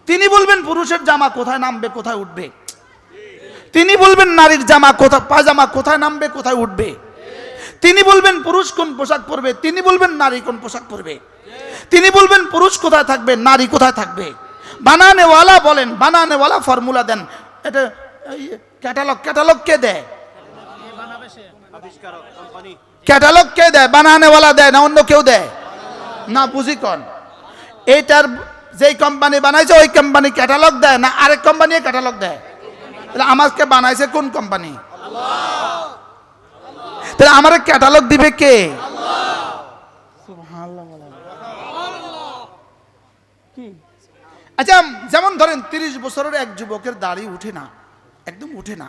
তিনি বলবেন পুরুষের জামা কোথায় নামবে কোথায় উঠবে, তিনি বলবেন নারীর জামা কোথায় পায়জামা কোথায় নামবে কোথায় উঠবে, তিনি বলবেন পুরুষ কোন পোশাক পরবে, তিনি বলবেন নারী কোন পোশাক পরবে, তিনি বলবেন পুরুষ কোথায় থাকবে নারী কোথায় থাকবে। বানানেওয়ালা বলেন, বানানেওয়ালা ফর্মুলা দেন। এটা ক্যাটালগ কে দেয়? ক্যাটালগ কে দেয়? বানানেওয়ালা দেয় না অন্য কেউ দেয়? না বুঝি কোন এইটার যেই কোম্পানি বানাইছে ওই কোম্পানি ক্যাটালগ দেয় না আরেক কোম্পানি ক্যাটালগ দেয়? তাহলে আমাকে বানাইছে কোন কোম্পানি? তাহলে আমার ক্যাটালগ দিবে কে? আচ্ছা যেমন ধরেন 30 বছরের এক যুবকের দাড়ি উঠে না, একদম উঠে না।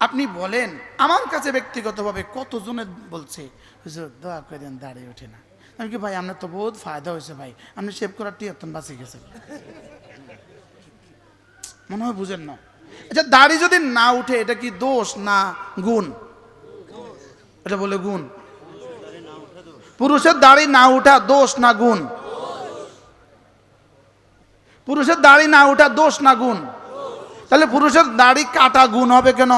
আপনি বলেন, আমার কাছে ব্যক্তিগতভাবে কতজনে বলছে হুজুর দোয়া করেন দাড়ি ওঠে না। আমি কি ভাই আপনার তো বহুত ফায়দা হয়েছে ভাই, আপনি শেভ করার টিয়াত্তন বাঁচে গেছে, মনে হয় বুঝেন না। আচ্ছা দাড়ি যদি না উঠে এটা কি দোষ না গুণ? এটা বলে গুণ। পুরুষের দাড়ি না উঠা দোষ না গুণ? পুরুষের দাড়ি না উঠা দোষ না গুণ? তাহলে পুরুষের দাড়ি কাটা গুণ হবে কেন?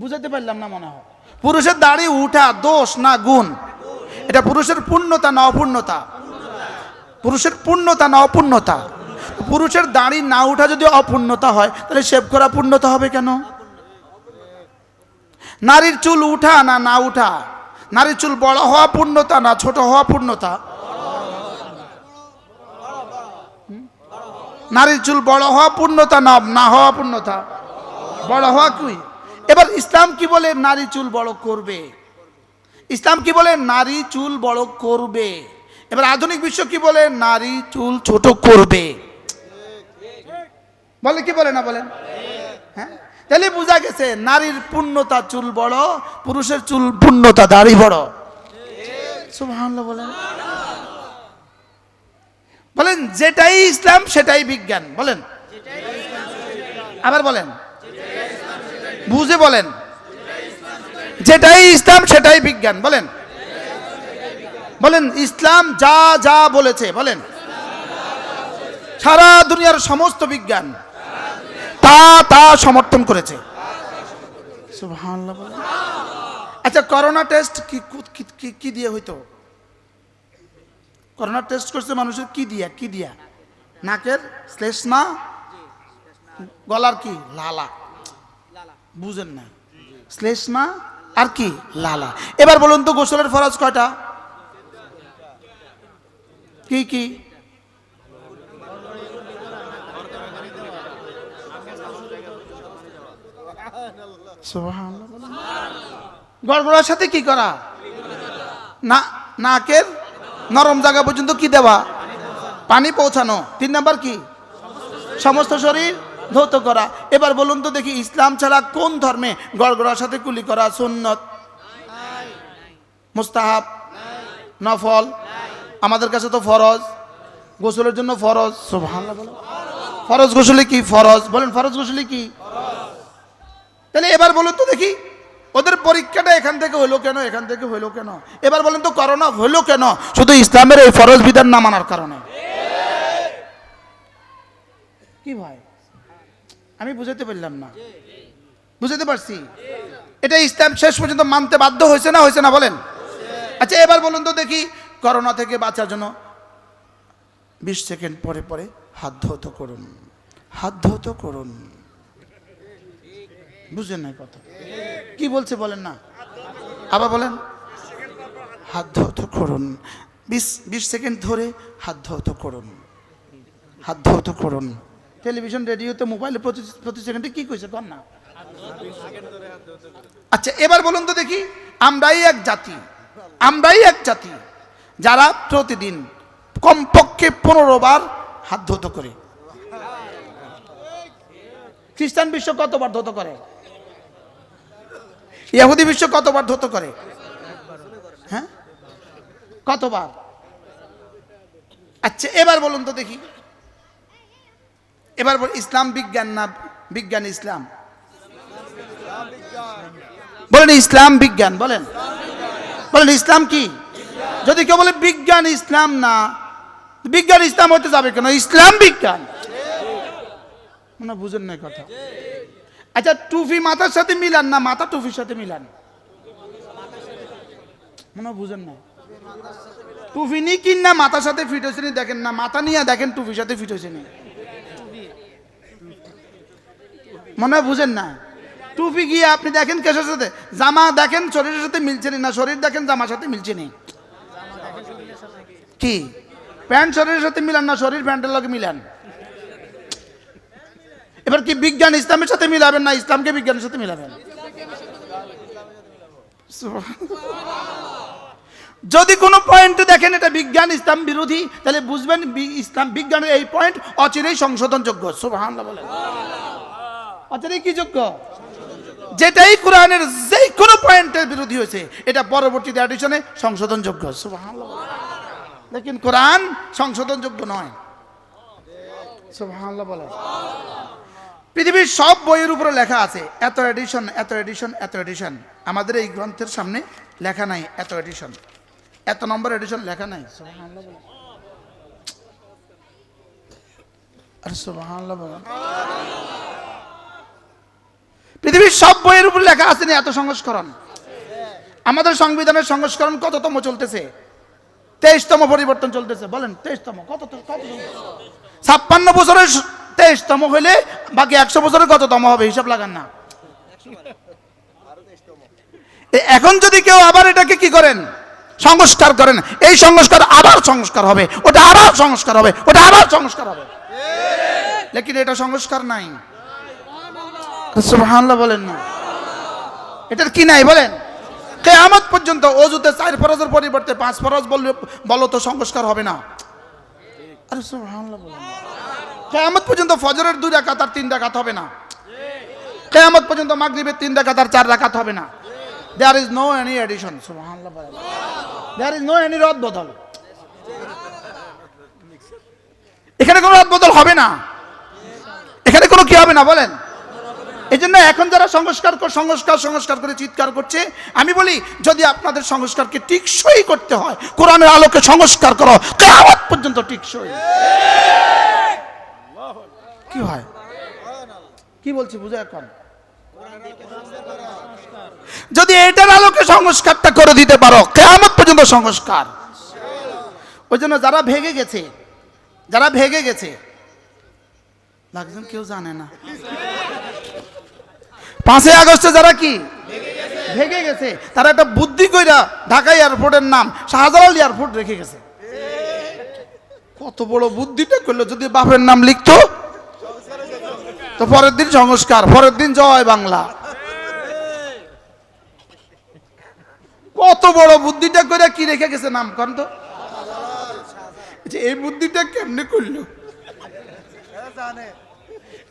বুঝাতে পারলাম না মনে হয়। পুরুষের দাড়ি উঠা দোষ না গুণ? এটা পুরুষের পূর্ণতা না অপূর্ণতা? পুরুষের পূর্ণতা না অপূর্ণতা? পুরুষের দাড়ি না উঠা যদি অপূর্ণতা হয় তাহলে শেভ করা পূর্ণতা হবে কেন? নারীর চুল উঠা না না উঠা? নারীর চুল বড় হওয়া পূর্ণতা না ছোট হওয়া পূর্ণতা? নারীর চুল বড় হওয়া পূর্ণতা না না হওয়া পূর্ণতা? বড় হওয়া কি? এবার ইসলাম কি বলে নারী চুল বড় করবে? ইসলাম কি বলে নারী চুল বড় করবে? এবার আধুনিক বিশ্ব কি বলে নারী চুল ছোট করবে। বলে কি বলে না বলেন? হ্যাঁ, তাহলে বোঝা গেছে নারীর পূর্ণতা চুল বড়, পুরুষের চুল পূর্ণতা দাড়ি বড়। সুবহানাল্লাহ বলেন। বলেন যেটাই ইসলাম সেটাই বিজ্ঞান। বলেন আবার বলেন, বুঝে বলেন। যেটাই ইসলাম সেটাই বিজ্ঞান। বলেন বলেন ইসলাম যা যা বলেছে, বলেন সারা দুনিয়ার সমস্ত বিজ্ঞান তা তা সমর্থন করেছে। সুবহানাল্লাহ বলেন। আচ্ছা করোনা টেস্ট কি দিয়ে হইতো? করোনা টেস্ট করছে মানুষের কি দিয়া? কি দিয়া? নাকের শ্লেষ্মা, গলার কি লালা, বুঝেন না? শ্লেষ্মা আর কি লালা। এবার বলুন তো গোসলের ফরজ কয়টা? কি কি? গড়গড়ার সাথে কি করা? না নাকের নরম জায়গা পর্যন্ত কি দেওয়া? পানি পৌঁছানো। 3 নাম্বার কি? সমস্ত শরীর ধৌত করা। এবার বলুন তো দেখি ইসলাম ছাড়া কোন ধর্মে গড়গড়ার সাথে কুলি করা সুন্নত, মুস্তাহাব, নফল? আমাদের কাছে তো ফরজ। গোসলের জন্য ফরজ। সুবহানাল্লাহ বলেন। ফরজ গোসলে কি? ফরজ বলেন ফরজ গোসলে কি? তাহলে এবার বলুন তো দেখি ওদের পরীক্ষাটা এখান থেকে হলো কেন, এখান থেকে হলো কেন? এবার বলেন তো করোনা হলো কেন? শুধু ইসলামের এই ফরজ বিধান না মানার কারণে। কি ভাই আমি বুঝাতে পারলাম না? বুঝাতে পারছি? এটা ইসলাম শেষ পর্যন্ত মানতে বাধ্য হয়েছে না হয়েছে না বলেন? আচ্ছা এবার বলুন তো দেখি করোনা থেকে বাঁচার জন্য 20 সেকেন্ড পরে পরে হাত ধৌত করুন, হাত ধৌত করুন। বুঝলেন না কথা? কি বলছে বলেন না? আবার বলেন হাত ধৌত করুন। 20 সেকেন্ড ধরে হাত ধৌত করুন, হাত ধৌত করুন। টেলিভিশন রেডিওতে মোবাইলে প্রতি সেকেন্ডে কি কইছে কর না? আচ্ছা এবার বলুন তো দেখি আমরাই এক জাতি যারা প্রতিদিন কমপক্ষে 15 বার হাত ধৌত করে। খ্রিস্টান বিশ্ব কতবার ধৌত করে? ইহুদি বিশ্ব কতবার ধৌত করে? হ্যাঁ কতবার? আচ্ছা এবার বলুন তো দেখি, এবার ইসলাম বিজ্ঞান না বিজ্ঞান ইসলাম? বলেন ইসলাম বিজ্ঞান। বলেন বলেন ইসলাম কি? যদি কেউ বলে বিজ্ঞান ইসলাম না, বিজ্ঞান ইসলাম হতে যাবে কেন? ইসলাম বিজ্ঞান। মনে বুঝেন না কথা? আচ্ছা, টুপি মাথার সাথে মিলান না মাথা টুপির সাথে মিলান? মনে বুঝেন না? টুপি নি কিনা মাথার সাথে ফিট হয়েছে নি দেখেন না, মাথা নিয়ে দেখেন টুপির সাথে ফিট হয়েছে নি। মনে বুঝেন না? টুপি গিয়ে আপনি দেখেন কেসের সাথে, জামা দেখেন শরীরের সাথে মিলছে না, শরীর দেখেন জামার সাথে মিলছে নি। কি প্যান্ট শরীরের সাথে মিলান না শরীর প্যান্টের লগে মিলান? এবার কি বিজ্ঞান ইসলামের সাথে মিলাবেন না ইসলামকে বিজ্ঞানের সাথে মিলাবেন? যদি কোনো পয়েন্ট দেখেন এটা বিজ্ঞান ইসলাম বিরোধী, তাহলে বুঝবেন ইসলাম বিজ্ঞানের এই পয়েন্ট অচিরেই সংশোধনযোগ্য। সুবহানাল্লাহ বলেন। অচিরেই কি যোগ্য? যেটাই কোরআনের যে কোনো পয়েন্টের বিরোধী হয়েছে এটা পরবর্তীতে এডিশনে সংশোধনযোগ্য। সুবহানাল্লাহ। লেকিন কোরআন সংশোধনযোগ্য নয়। সুবহানাল্লাহ বলেন। পৃথিবীর সব বইয়ের উপরে লেখা আছে এত এডিশন, এত এডিশন, এত এডিশন। আমাদের এই গ্রন্থের সামনে লেখা নাই এত এডিশন, এত নম্বর এডিশন লেখা নাই। সুবহানাল্লাহ বলেন। আরে সুবহানাল্লাহ বলেন। পৃথিবীর সব বইয়ের উপর লেখা আছে না এত সংস্করণ। আমাদের সংবিধানের সংস্করণ কততম চলতেছে? 23তম পরিবর্তন চলতেছে। বলেন 23তম কত? 56 বছরের 23তম হইলে বাকি 100 বছরের কততম হবে? হিসাব লাগান না। এখন যদি কেউ আবার এটাকে কি করেন, সংস্কার করেন, এই সংস্কার আবার সংস্কার হবে, ওটা আবার সংস্কার হবে, ওটা আবার সংস্কার হবে। লেকিন এটা সংস্কার নাই। সুবহানাল্লাহ বলেন না? এটার কি নাই বলেন? কিয়ামত পর্যন্ত ওযুতে 4 ফরজের পরিবর্তে 5 ফরজ বলো তো সংস্কার হবে না? আরে সুবহানাল্লাহ বলেন। কিয়ামত পর্যন্ত ফজরের 2 রাকাত আর 3 রাকাত হবে না। কিয়ামত পর্যন্ত মাগরিবের 3 রাকাত আর 4 রাকাত হবে না। There is no any addition. সুবহানাল্লাহ বলেন। There is no any রদ বদল। এখানে কোনো রদ বদল হবে না। এখানে কোনো কি হবে না বলেন? এই জন্য এখন যারা সংস্কার করে চিৎকার করছে, আমি বলি যদি আপনাদের সংস্কারকে টিকসই করতে হয় কোরআনের আলোকে সংস্কার করো, কিয়ামত পর্যন্ত টিকসই। কি হয় কি বলছি বুঝে এখন? যদি এটার আলোকে সংস্কারটা করে দিতে পারো কিয়ামত পর্যন্ত সংস্কার। ওই জন্য যারা ভেগে গেছে লাগছেন কেউ জানে না। 5ই আগস্টে যারা কি ভেগে গেছে তারা একটা বুদ্ধি কইরা ঢাকা এয়ারপোর্টের নাম শাহজালাল এয়ারপোর্ট রেখে গেছে। কত বড় বুদ্ধিটা করলো! যদি বাপের নাম লিখতো তো পরের দিন সংস্কার, পরের দিন জয় বাংলা। কত বড় বুদ্ধিটা করে কি রেখে গেছে নাম কন তো? এই বুদ্ধিটা কেমনে করলো?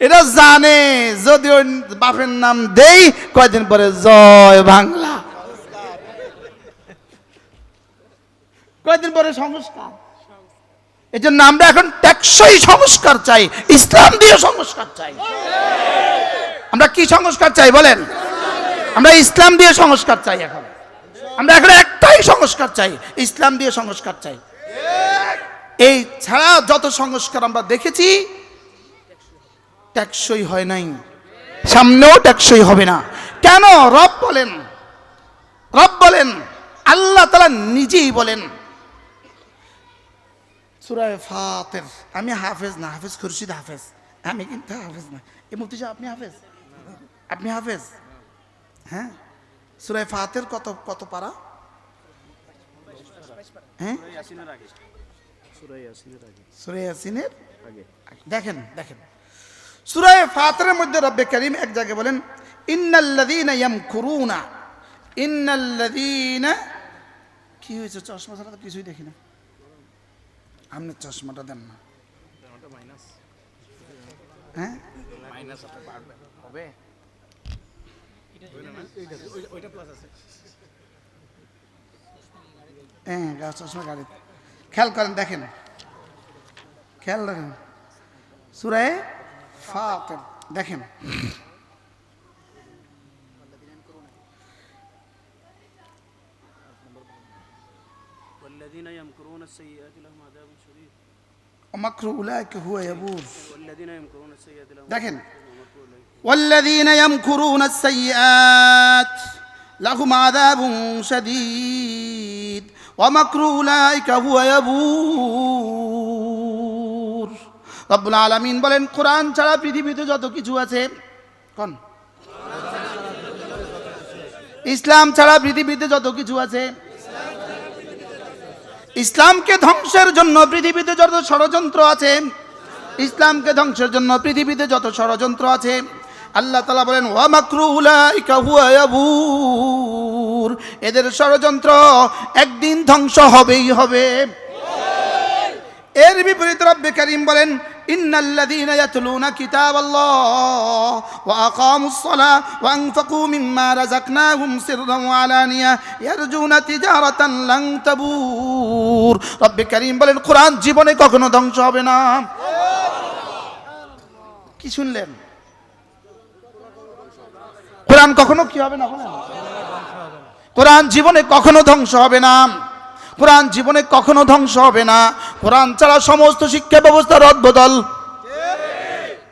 এটা জানে যদি ওই বাপের নাম দেই কয়দিন পরে জয় বাংলা, কয়দিন পরে সংস্কার। এই জন্য আমরা এখন টেকসই সংস্কার চাই, ইসলাম দিয়ে সংস্কার চাই। আমরা কি সংস্কার চাই বলেন? আমরা ইসলাম দিয়ে সংস্কার চাই। আমরা এখন একটাই সংস্কার চাই, ইসলাম দিয়ে সংস্কার চাই। এই ছাড়া যত সংস্কার আমরা দেখেছি টেকসই হয় নাই, সামনেও টেকসই হবে না। কেন? রব বলেন, আল্লাহ তাআলা নিজেই বলেন সূরা ফাতির। আমি হাফেজ না, হাফেজ খুরশিদ হাফেজ, আমি কিন্তু হাফেজ না। এই মুফতি সাহেব আপনি হাফেজ? আপনি হাফেজ? হ্যাঁ। সূরা ফাতির কত পারা? হ্যাঁ, সূরা ইয়াসিনের আগে। দেখেন সূরা ফাতিরের মধ্যে রব্বে কারীম এক জায়গায় বলেন ইন্নাল্লাযীনা ইয়ামকুরুনা, ইন্নাল্লাযীনা কি হয়েছে? চশমা ছাড়া তো কিছুই দেখি না। আপনি চশমাটা দেন না। হ্যাঁ, হ্যাঁ চশমা গাড়ি খেয়াল করেন, দেখেন সূরা ফাতির দেখেন। السيئات لهم عذاب شديد ومكر أولئك هو يبور والذين يمكرون السيئات لهم দেখেন والذين يمكرون السيئات لهم عذاب شديد ومكر أولئك هو يبور রব্বুল আলামিন বলেন কোরআন ছাড়া পৃথিবীতে যত কিছু আছে কোন ইসলাম ছাড়া পৃথিবীতে যত কিছু আছে ইসলামকে ধ্বংসের জন্য পৃথিবীতে যত ষড়যন্ত্র আছে ইসলামকে ধ্বংসের জন্য পৃথিবীতে যত ষড়যন্ত্র আছে আল্লাহ তাআলা বলেন ওয়া মাকরু উলাইকা হুয়া ইয়াবুর এদের ষড়যন্ত্র একদিন ধ্বংস হবেই হবে এর বিপরীতে রব্বে কারীম বলেন ইন্নাল্লাযীনা ইয়াতলুনা কিতাবাল্লাহ ওয়া আকামুস সালাহ ওয়া আনফাকু মিম্মা রাযাকনাহুম সিররান ওয়া আলানিয়া ইয়ারজুনা তিজারাতান লান তাবুর রব্বে কারীম বলেন কোরআন জীবনে কখনো ধ্বংস হবে না কি শুনলেন কোরআন কখনো কি হবে না কোরআন জীবনে কখনো ধ্বংস হবে না কোরআন জীবনে কখনো ধ্বংস হবে না কোরআন ছাড়া সমস্ত শিক্ষা ব্যবস্থার রদবদল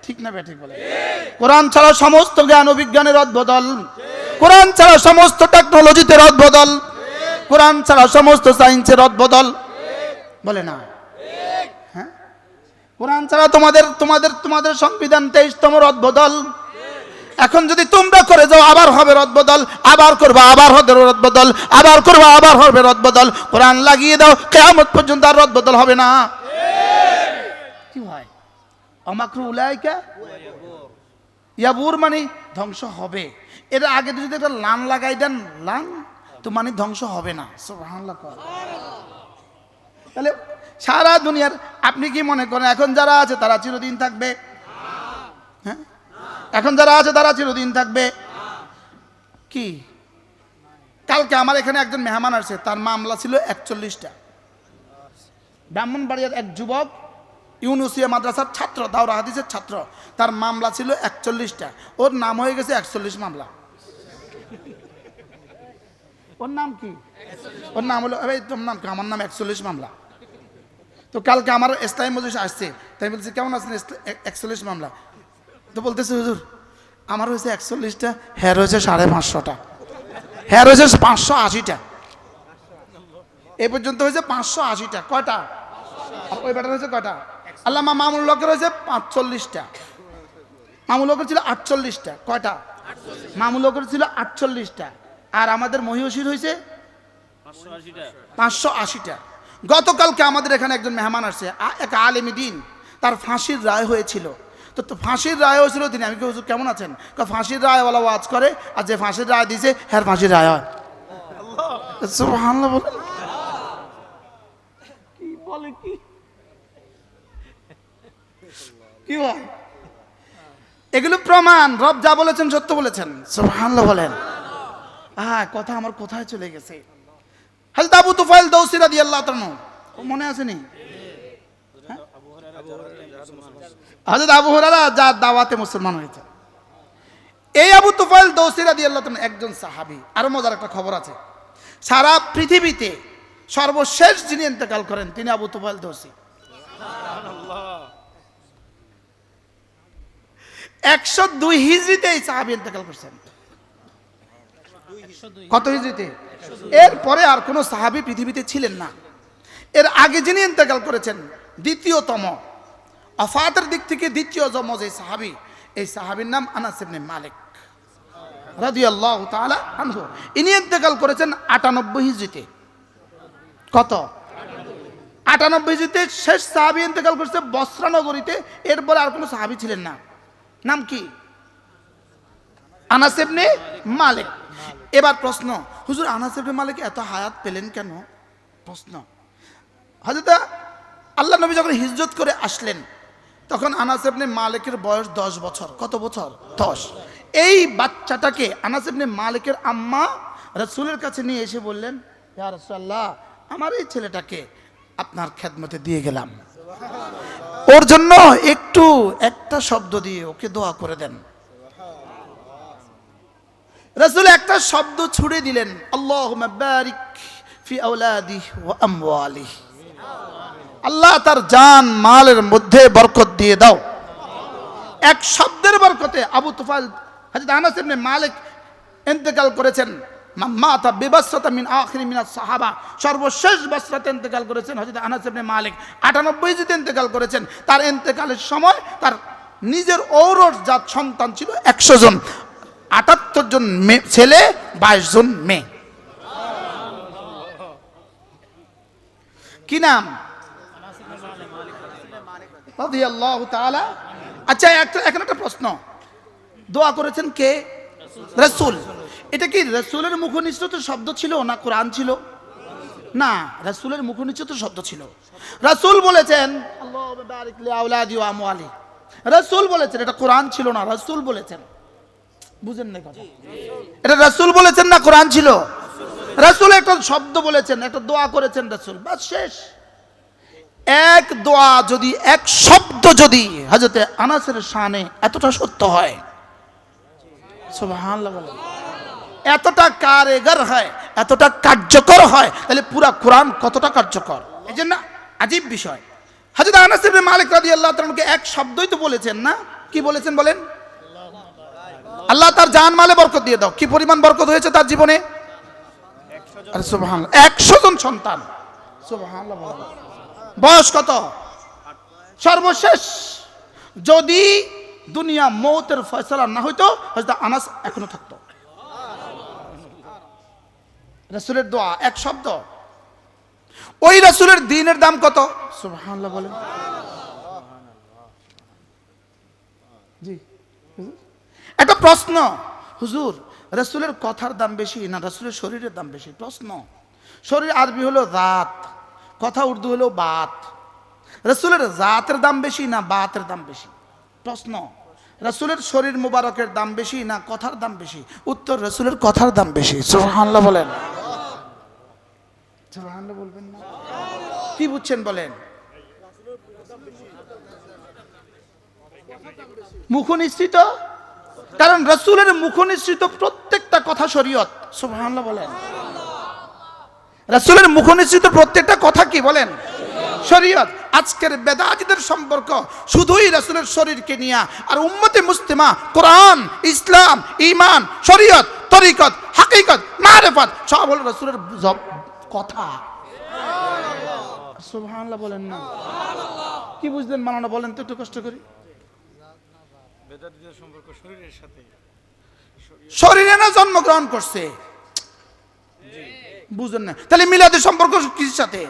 ঠিক না ঠিক বলে কোরআন ছাড়া সমস্ত জ্ঞান ও বিজ্ঞানের রদবদল কোরআন ছাড়া সমস্ত টেকনোলজিতে রদবদল কোরআন ছাড়া সমস্ত সায়েন্সের রদবদল বলে না হ্যাঁ কোরআন ছাড়া তোমাদের সংবিধান 23তম রদবদল এখন যদি তোমরা করে যাও আবার হবে রদবদল আবার করবা আবার হবে রদবদল আবার করবা আবার হবে রদবদল কোরআন লাগিয়ে দাও কিয়ামত পর্যন্ত আর রদবদল হবে না কি হয় আমাকরু উলাইকা ইয়াবুর মানে ধ্বংস হবে এর আগে যদি একটা লান লাগাই দেন লান তো মানে ধ্বংস হবে না সুবহানাল্লাহ তাহলে সারা দুনিয়ার আপনি কি মনে করেন এখন যারা আছে তারা চিরদিন থাকবে হ্যাঁ এখন যারা আছে তারা চিরদিন থাকবে কি কালকে আমার এখানে একজন মেহমান আসছে তার মামলা ছিল 41টা ব্রাহ্মণবাড়িয়ার এক যুবক ইউনুসিয়া মাদ্রাসার ছাত্র দাওরা হাদিসের ছাত্র তার মামলা ছিল 41টা ওর নাম হয়ে গেছে 41 মামলা ওর নাম কি ওর নাম হলো এই তোর নাম কি আমার নাম 41 মামলা তো কালকে আমার ইসলামী মজলিস আসছে তাই বলছে কেমন আছেন 41 মামলা তো বলতেছে হুজুর আমার হয়েছে 41টা হ্যাঁ হয়েছে 550টা হ্যাঁ হয়েছে 580টা এই পর্যন্ত হয়েছে 580টা কয়টা ওই ব্যাটার হয়েছে কয়টা আল্লামা মামুনুল হকের হয়েছে 45টা মামুনুল হকের ছিল 48টা কয়টা মামুনুল হকের ছিল 48টা আর আমাদের মহিষীর হয়েছে 580টা গতকালকে আমাদের এখানে একজন মেহমান আসছে এক আলেম দ্বীন তার ফাঁসির রায় হয়েছিল তো ফাঁসির রায় হয়েছিল তিনি আমি কি হুজুর কেমন আছেন ফাঁসির রায়ওয়ালা ওয়াজ করে আর যে ফাঁসির রায় দিয়েছে হ্যাঁ ফাঁসির রায় হয় সুবহানাল্লাহ বলেন কি বলে কি হয় এগুলো প্রমাণ রব যা বলেছেন সত্য বলেছেন সুবহানাল্লাহ বলেন হ্যাঁ কথা আমার কোথায় চলে গেছে হযরত আবু তুফাইল দৌসী রাদিয়াল্লাহু তাআলা মনে আছে নি হযরত আবু হুরায়রা যার দাওয়াতে মুসলমান হয়েছে এই আবু তুফাইল দৌসী রাদিয়াল্লাহু তাআলা একজন সাহাবী আর মজার একটা খবর আছে সারা পৃথিবীতে সর্বশেষ যিনি ইন্তেকাল করেন তিনি আবু তুফাইল দৌসী সুবহানাল্লাহ 102 হিজরিতে এই সাহাবী ইন্তেকাল করেছেন কত হিজরিতে এরপরে আর কোনো সাহাবী পৃথিবীতে ছিলেন না এর আগে যিনি ইন্তেকাল করেছেন দ্বিতীয়তম ওয়াফাতের দিক থেকে দ্বিতীয়তম যে সাহাবী এই সাহাবীর নাম আনাস ইবনে মালিক রাদিয়াল্লাহু তাআলা আনহু ইনি ইন্তেকাল করেছেন 98 হিজরিতে কত 98 হিজরিতে শেষ সাহাবী ইন্তেকাল করেছে বসরা নগরীতে এরপরে আর কোনো সাহাবী ছিলেন না নাম কি আনাস ইবনে মালিক এবার প্রশ্ন হুজুর আনাস ইবনে মালিক এত হায়াত পেলেন কেন প্রশ্ন হযরত আল্লাহ নবী যখন হিজরত করে আসলেন তখন আনাস ইবনে মালিকের বয়স 10 বছর কত বছর 10 এই বাচ্চাটাকে আনাস ইবনে মালিকের আম্মা রাসূলের কাছে নিয়ে এসে বললেন ইয়া রাসূলুল্লাহ আমার এই ছেলেটাকে আপনার খেদমতে দিয়ে গেলাম ওর জন্য একটা শব্দ দিয়ে ওকে দোয়া করে দেন রাসূল একটা শব্দ ছুড়ে দিলেন আল্লাহুম্মা বারিক ফি আওলাদিহি ওয়া আমওয়ালিহি আল্লাহ তার জান মালের মধ্যে বরকত দিয়ে দাও। এক শব্দের বরকতে আবু তুফাইল হযরত আনাস ইবনে মালিক ইন্তেকাল করেছেন। মাতা বিবাসসাতা মিন আখিরি মিনাস সাহাবা, সর্বশেষ বছরতে ইন্তেকাল করেছেন হযরত আনাস ইবনে মালিক। 98 জিতে ইন্তেকাল করেছেন। তার ইন্তেকালের সময় তার নিজের ঔরসজাত সন্তান ছিল 100 জন, 78 জন ছেলে, 22 জন মেয়ে। কি নাম? রাদিয়াল্লাহু তাআলা। আচ্ছা, এখন একটা প্রশ্ন, দোয়া করেছেন কে? রাসূল। এটা কি রাসূলের মুখনিসৃত শব্দ ছিল না কোরআন ছিল? না, রাসূলের মুখনিসৃত শব্দ ছিল। রাসূল বলেছেন আল্লাহুম্মা বারিক লি আওলাদি ওয়া আমওয়ালি। রাসূল বলেছেন, এটা কোরআন ছিল না, রাসূল বলেছেন। বুঝেন না কথা? এটা রাসূল বলেছেন না কোরআন ছিল? রাসূল একটা শব্দ বলেছেন, একটা দোয়া করেছেন রাসূল, বাস শেষ। এক দোয়া যদি, এক শব্দ যদি হযরতে আনাসের শানে এতটা সত্য হয়, সুবহানাল্লাহ বলেন, এতটা কারগর হয়, এতটা কার্যকর হয়, তাহলে পুরা কোরআন কতটা কার্যকর। এই জন্য আজীব বিষয়। হযরত আনাস ইবনে মালিক রাদিয়াল্লাহু তাআলা এক শব্দই তো বলেছেন না, কি বলেছেন বলেন? আল্লাহ তার জান মালে বরকত দিয়ে দাও। কি পরিমাণ বরকত হয়েছে তার জীবনে? সুবহানাল্লাহ, 100 জন সন্তান। সুবহানাল্লাহ বলেন। বয়স কত? সর্বশেষ যদি দুনিয়া মৌতের ফয়সালা না হইতো, হযরত আনাস এখনো থাকতো। রাসূলের দোয়া, এক শব্দ। ওই রাসূলের দ্বীনের দাম কত? সুবহানাল্লাহ বলেন। জি, একটা প্রশ্ন, হুজুর রাসূলের কথার দাম বেশি না রাসূলের শরীরের দাম বেশি? প্রশ্ন। শরীর আরবি হলো জাত, কথা উর্দু হলো বাত। রাসূলের জাতের দাম বেশি না বাতের দাম বেশি? প্রশ্ন। রাসূলের শরীর মুবারকের দাম বেশি না কথার দাম বেশি? উত্তর, রাসূলের কথার দাম বেশি। সুবহানাল্লাহ বলেন। সুবহানাল্লাহ বলবেন না? কি বুঝছেন বলেন? মুখনিসৃত, কারণ রাসূলের মুখনিসৃত প্রত্যেকটা কথা শরীয়ত। সুবহানাল্লাহ বলেন। রাসূলের মুখনিসৃত প্রত্যেকটা কথা কি বলেন? শরীয়ত। আজকের বেদাতীদের সম্পর্ক শুধুই রাসূলের শরীরকে নিয়ে, আর উম্মতে মুসলিমা কোরআন, ইসলাম, ঈমান, শরীয়ত, তরিকত, হাকিকত, মারিফত সব হলো রাসূলের কথা। সুবহানাল্লাহ বলেন না? কি বুঝলেন মানানা বলেন তো একটু কষ্ট করি। বেদাতীদের সম্পর্ক শরীরের সাথে, শরীরে না জন্মগ্রহণ করছে, বুঝেন না? তাহলে মিলাদের সম্পর্ক কিসের সাথে?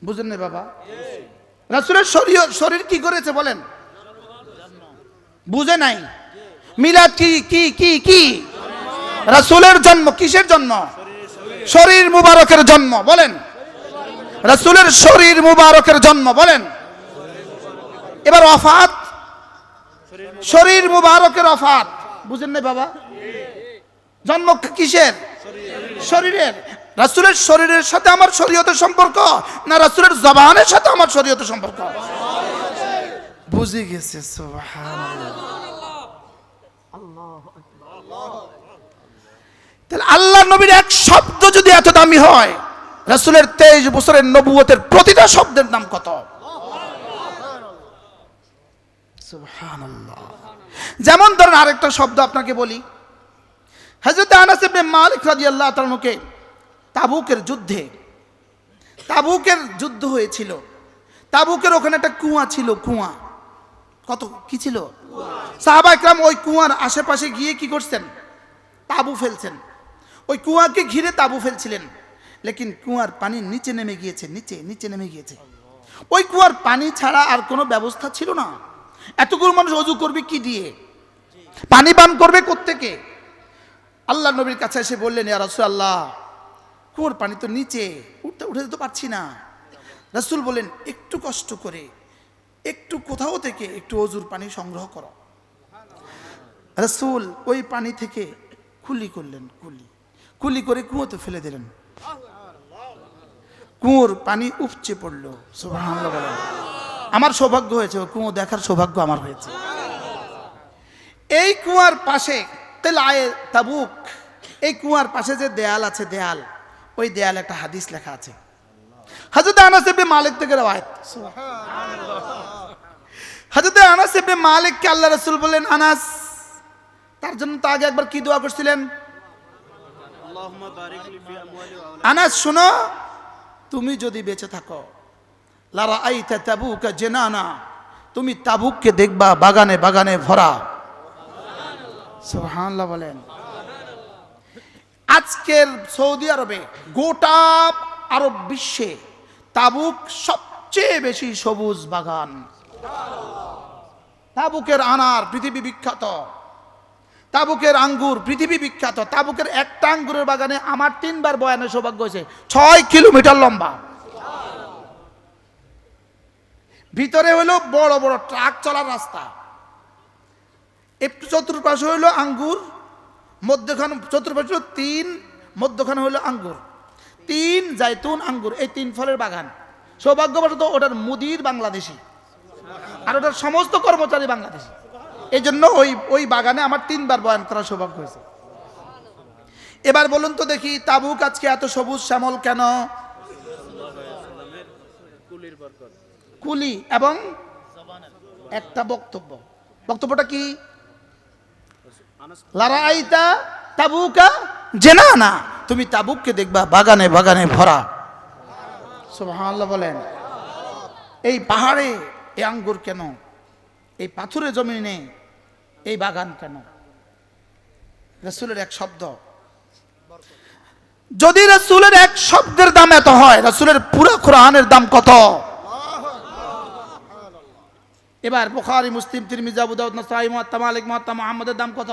বুঝেন না বাবা? রাসূলের শরীর কি করেছে বলেন? বুঝে নাই? মিলাদ কি কি কি কি? রাসূলের জন্ম। কিসের জন্ম? শরীর মুবারকের জন্ম। বলেন, রাসূলের শরীর মুবারকের জন্ম। বলেন। এবার ওয়াফাত, শরীর মুবারকের ওয়াফাত। বুঝেন না বাবা? জন্ম কিসের? শরীরের। রাসূলের শরীরের সাথে আমার শরীয়তের সম্পর্ক না রাসূলের জবানের সাথে আমার শরীয়তের সম্পর্ক? বুঝে গেছে। সুবহানাল্লাহ। আল্লাহু আকবার। তাহলে আল্লাহর নবীর এক শব্দ যদি এত দামি হয়, রাসূলের 23 বছরের নবুয়তের প্রতিটা শব্দের দাম কত? সুবহানাল্লাহ। যেমন ধরেন আরেকটা শব্দ আপনাকে বলি, হযরত আনাস ইবনে মালিক রাদিয়াল্লাহু তাআলা কে তাবুকের যুদ্ধ হয়েছিল। তাবুকের ওখানে একটা কুয়া ছিল, কুয়া। কত কি ছিল? সাহাবা একরাম ওই কুয়ার আশেপাশে গিয়ে কি করছেন? তাবু ফেলছেন। ওই কুয়াকে ঘিরে তাবু ফেলছিলেন, লেকিন কুয়ার পানি নিচে নেমে গিয়েছে, নিচে নেমে গিয়েছে। ওই কুয়ার পানি ছাড়া আর কোনো ব্যবস্থা ছিল না। এতগুলো মানুষ ওযু করবে কি দিয়ে? পানি পান করবে কোত্থেকে? আল্লাহ নবীর কাছে এসে বললেন, ইয়া রাসূলুল্লাহ, কুয়ার পানি তো নিচে, উঠে যেতে পারছি না। রাসূল বলেন, একটু কষ্ট করে, একটু কোথাও থেকে একটু ওযুর পানি সংগ্রহ করো। রাসূল ওই পানি থেকে কুলি করলেন, কুলি করে কুয়োতে ফেলে দিলেন। কুয়োর পানি উপচে পড়লো। সুবহানাল্লাহ বলেন। আমার সৌভাগ্য হয়েছে, ওই কুয়ো দেখার সৌভাগ্য আমার হয়েছে। এই কুয়ার পাশে তেলায়ে তাবুক, এই কুয়ার পাশে যে দেয়াল আছে, দেয়াল, ওই দেয়ালে একটা হাদিস লেখা আছে। হযরত আনাস ইবনে মালিক থেকে রওয়ায়াত। হযরত আনাস ইবনে মালিককে আল্লাহ রাসূল বললেন, আনাস, তার জন্য তো আগে একবার কি দোয়া করছিলেন? আনাস শোনো, তুমি যদি বেঁচে থাকো, লা রাআইতা তাবুকা জানানা, তুমি তাবুককে দেখবা বাগানে বাগানে ভরা। সুবহানাল্লাহ বলেন। আজকের সৌদি আরবে, গোটা আরব বিশ্বে তাবুক সবচেয়ে বেশি সবুজ বাগান। তাবুকের আনার পৃথিবী বিখ্যাত, তাবুকের আঙ্গুর পৃথিবী বিখ্যাত। তাবুকের একটা আঙ্গুরের বাগানে আমার 3 বার বয়ানের সৌভাগ্য হয়েছে। 6 কিলোমিটার লম্বা, ভিতরে হলো বড় বড় ট্রাক চলার রাস্তা, একটু চতুর্পাশে হইলো আঙ্গুর, মধ্যখানে চতুর্পাশে 3, মধ্যখানে হইলো আঙ্গুর, 3 জায়তুন আঙ্গুর, এই 3 ফলের বাগান। সৌভাগ্যবশত ওটার মুদির বাংলাদেশি, আর ওটার সমস্ত কর্মচারী বাংলাদেশি। এই জন্য ওই বাগানে আমার 3 বার বয়ান করার সৌভাগ্য হয়েছে। এবার বলুন তো দেখি, তাবুক আজকে এত সবুজ শ্যামল কেন? কুলি এবং একটা বক্তব্য। বক্তব্যটা কি? লা রাআইতা তাবুকা জানানা, তুমি তাবুককে দেখবা বাগানে বাগানে ভরা। সুবহানাল্লাহ বলেন। এই পাহাড়ে এই আঙ্গুর কেন? এই পাথুরে জমিনে এই বাগান কেন? রাসূলের এক শব্দ। যদি রাসূলের এক শব্দের দাম এত হয়, রাসূলের পুরো কোরআনের দাম কত? এবার বুখারী, মুসলিম, তিরমিজি, আবু দাউদ, নাসাঈ, মুওয়াত্তা মালিক, মুওয়াত্তা মুহাম্মদের দাম কত?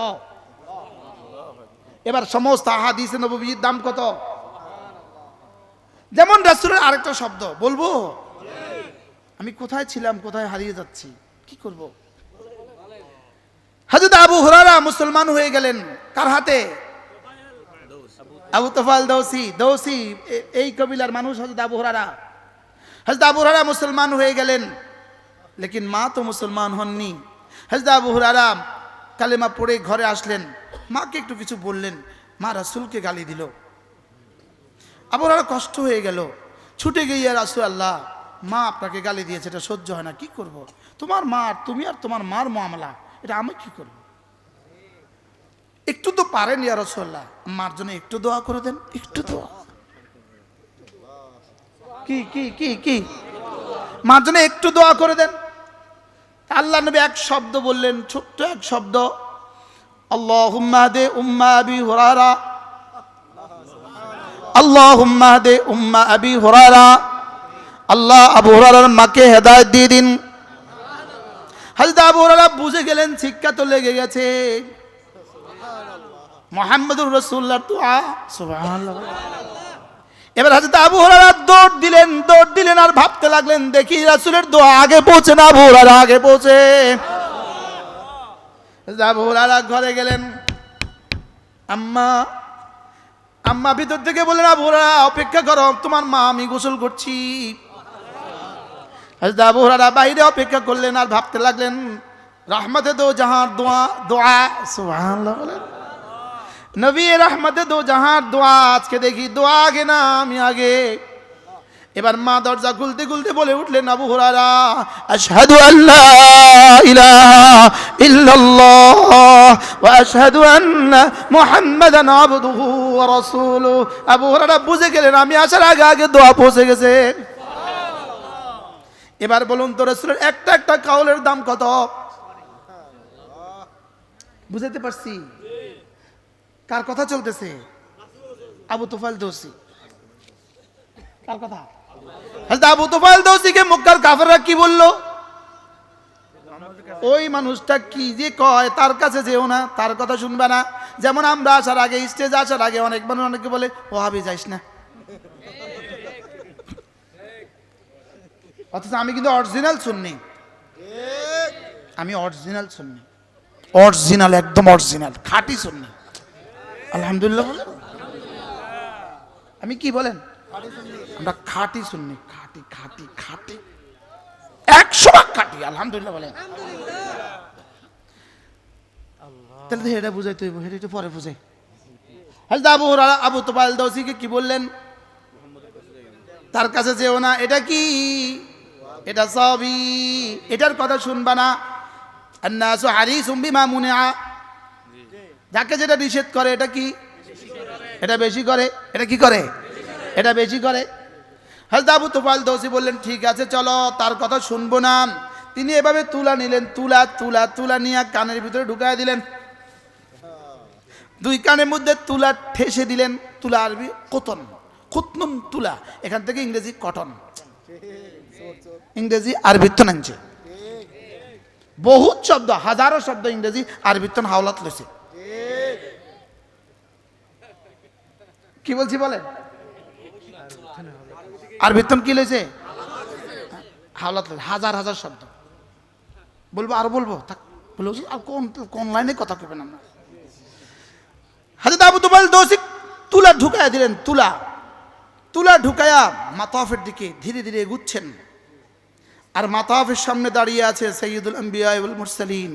এবার সমস্ত আহাদিসে নববীর দাম কত? যেমন রাসূলের আরেকটা শব্দ বলবো, আমি কোথায় ছিলাম, কোথায় হারিয়ে যাচ্ছি, কি করব? হযরত আবু হুরায়রা মুসলমান হয়ে গেলেন কার হাতে? আবু তুফাইল দৌসি, এই কবিলার মানুষ হযরত আবু হুরায়রা। হযরত আবু হুরায়রা মুসলমান হয়ে গেলেন, লেকিন মা তো মুসলমান হননি। হযরত আবু হুরায়রা কালেমা পড়ে ঘরে আসলেন, মাকে একটু কিছু বললেন, মা রাসূলকে গালি দিল। আবু হুরায়রা কষ্ট হয়ে গেল, ছুটে গিয়ে, ইয়া রাসূলুল্লাহ, মা আপনাকে গালি দিয়েছে, এটা সহ্য হয় না, কি করব? তোমার মা, তুমি আর তোমার মার মামলা, এটা আমি কি করব? একটু তো পারেন ইয়া রাসূলুল্লাহ, মার জন্য একটু দোয়া করে দেন, একটু দোয়া। কি কি কি কি মার জন্য একটু দোয়া করে দেন। আল্লাহ নবী এক শব্দ বললেন, ছোট্ট এক শব্দ, আল্লাহুম্মা হাদি উম্মা আবি হুরায়রা, আল্লাহুম্মা হাদি উম্মা আবি হুরায়রা, আল্লাহ আবু হুরায়রার মাকে হেদায়েত দিয়ে দিন। হযরত আবু হুরায়রা বুঝে গেলেন শিক্ষা তো লেগে গেছে, মুহাম্মদুর রাসূলুল্লাহর দোয়া। সুবহানাল্লাহ। এবার হযরত আবু হুরায়রা দৌড় দিলেন আর ভাবতে লাগলেন, দেখি রাসূলের দোয়া আগে পৌঁছে না আবু হুরায়রা আগে পৌঁছে। আবু হুরায়রা ঘরে গেলেন, আম্মা ভিতর থেকে বললেন, আবু হুরায়রা অপেক্ষা করো, তোমার মা আমি গোসল করছি। হযরত আবু হুরায়রা বাইরে অপেক্ষা করলেন আর ভাবতে লাগলেন, রহমতে দো জাহার দোয়া। সুবহানাল্লাহ বলেন। নবী রহমতে দো জাহার দোয়া, আজকে দেখি দোয়া আগে না আমি আগে। এবার মা দরজা খুলতে খুলতে বলে উঠলেন, আবু হুরায়রা, আশহাদু আল্লা ইলাহা ইল্লাল্লাহ ওয়া আশহাদু আন্না মুহাম্মাদান আবদুহু ওয়া রাসূলুহু। আবু হুরায়রা বুঝে গেলেন আমি আসার আগে আগে দোয়া পৌঁছে গেছে। এবার বলুন তো, রাসূলের একটা একটা কাউলের দাম কত? বুঝাতে পারছি? কার কথা চলতেছে? আবু তুফাইল দৌসি। কার কথা? হযরত আবু তুফাইল দৌসিকে মক্কার কাফেররা কি বলল? ওই মানুষটা কি যে কয়, তার কাছে যেও না, তার কথা শুনবে না। যেমন আমরা আসার আগে, স্টেজে আসার আগে অনেক মানুষ অনেকে বলে, ওয়াহাবি যাইস না। অথচ আমি কিন্তু অরিজিনাল সুন্নি, আমি অরিজিনাল সুন্নি, অরিজিনাল, একদম অরিজিনাল, খাঁটি সুন্নি। আলহামদুলিল্লাহ। আমি কি বলেন? আমরা খাঁটি সুন্নি, খাঁটি খাঁটি খাঁটি, 100% খাঁটি। আলহামদুলিল্লাহ বলেন। তাহলে তো এটা বুঝাইতে হইব, এটা একটু পরে বুঝাই। হযরত আবু হুরায়রা আবু তুফাইল দৌসিকে কি বললেন? তার কাছে যেও না। এটা কি? এটা সবই, এটার কথা শুনবা না। আন্নাসু হারিসুম বিমা মুনিআ, যাকে যেটা নিষেধ করে এটা কি? এটা বেশি করে। এটা কি করে? এটা বেশি করে। হযরত আবু তুফাইল দৌসি বললেন ঠিক আছে চলো, তার কথা শুনবো না। তিনি এভাবে তুলা নিলেন, তুলা নিয়ে কানের ভিতরে ঢুকায় দিলেন। দুই কানের মধ্যে তুলা ঠেসে দিলেন। তুলা আরবি কতন, খুতনুম তুলা, এখান থেকে ইংরেজি কটন, ইংরেজি আরবিত্তন আনছে। বহুত শব্দ, হাজারো শব্দ ইংরেজি আরবিত্তন হাওলাত লইছে। কি বলছি বলেন? আরবিত্তন কি লইছে? হাওলাত লইছে, হাজার হাজার শব্দ। বলবো আর বলবো থাক, বলবো আর কোন লাইনে কথা কইবেন আমরা। হযরত আবু তুফাইল দৌসি তুলা ঢুকায়া দিলেন। তুলা ঢুকায়া মাতাফের দিকে ধীরে ধীরে এগুচ্ছেন। আর মাতাফের সামনে দাঁড়িয়ে আছে সাইয়্যিদুল আম্বিয়া ওয়াল মুরসালিন।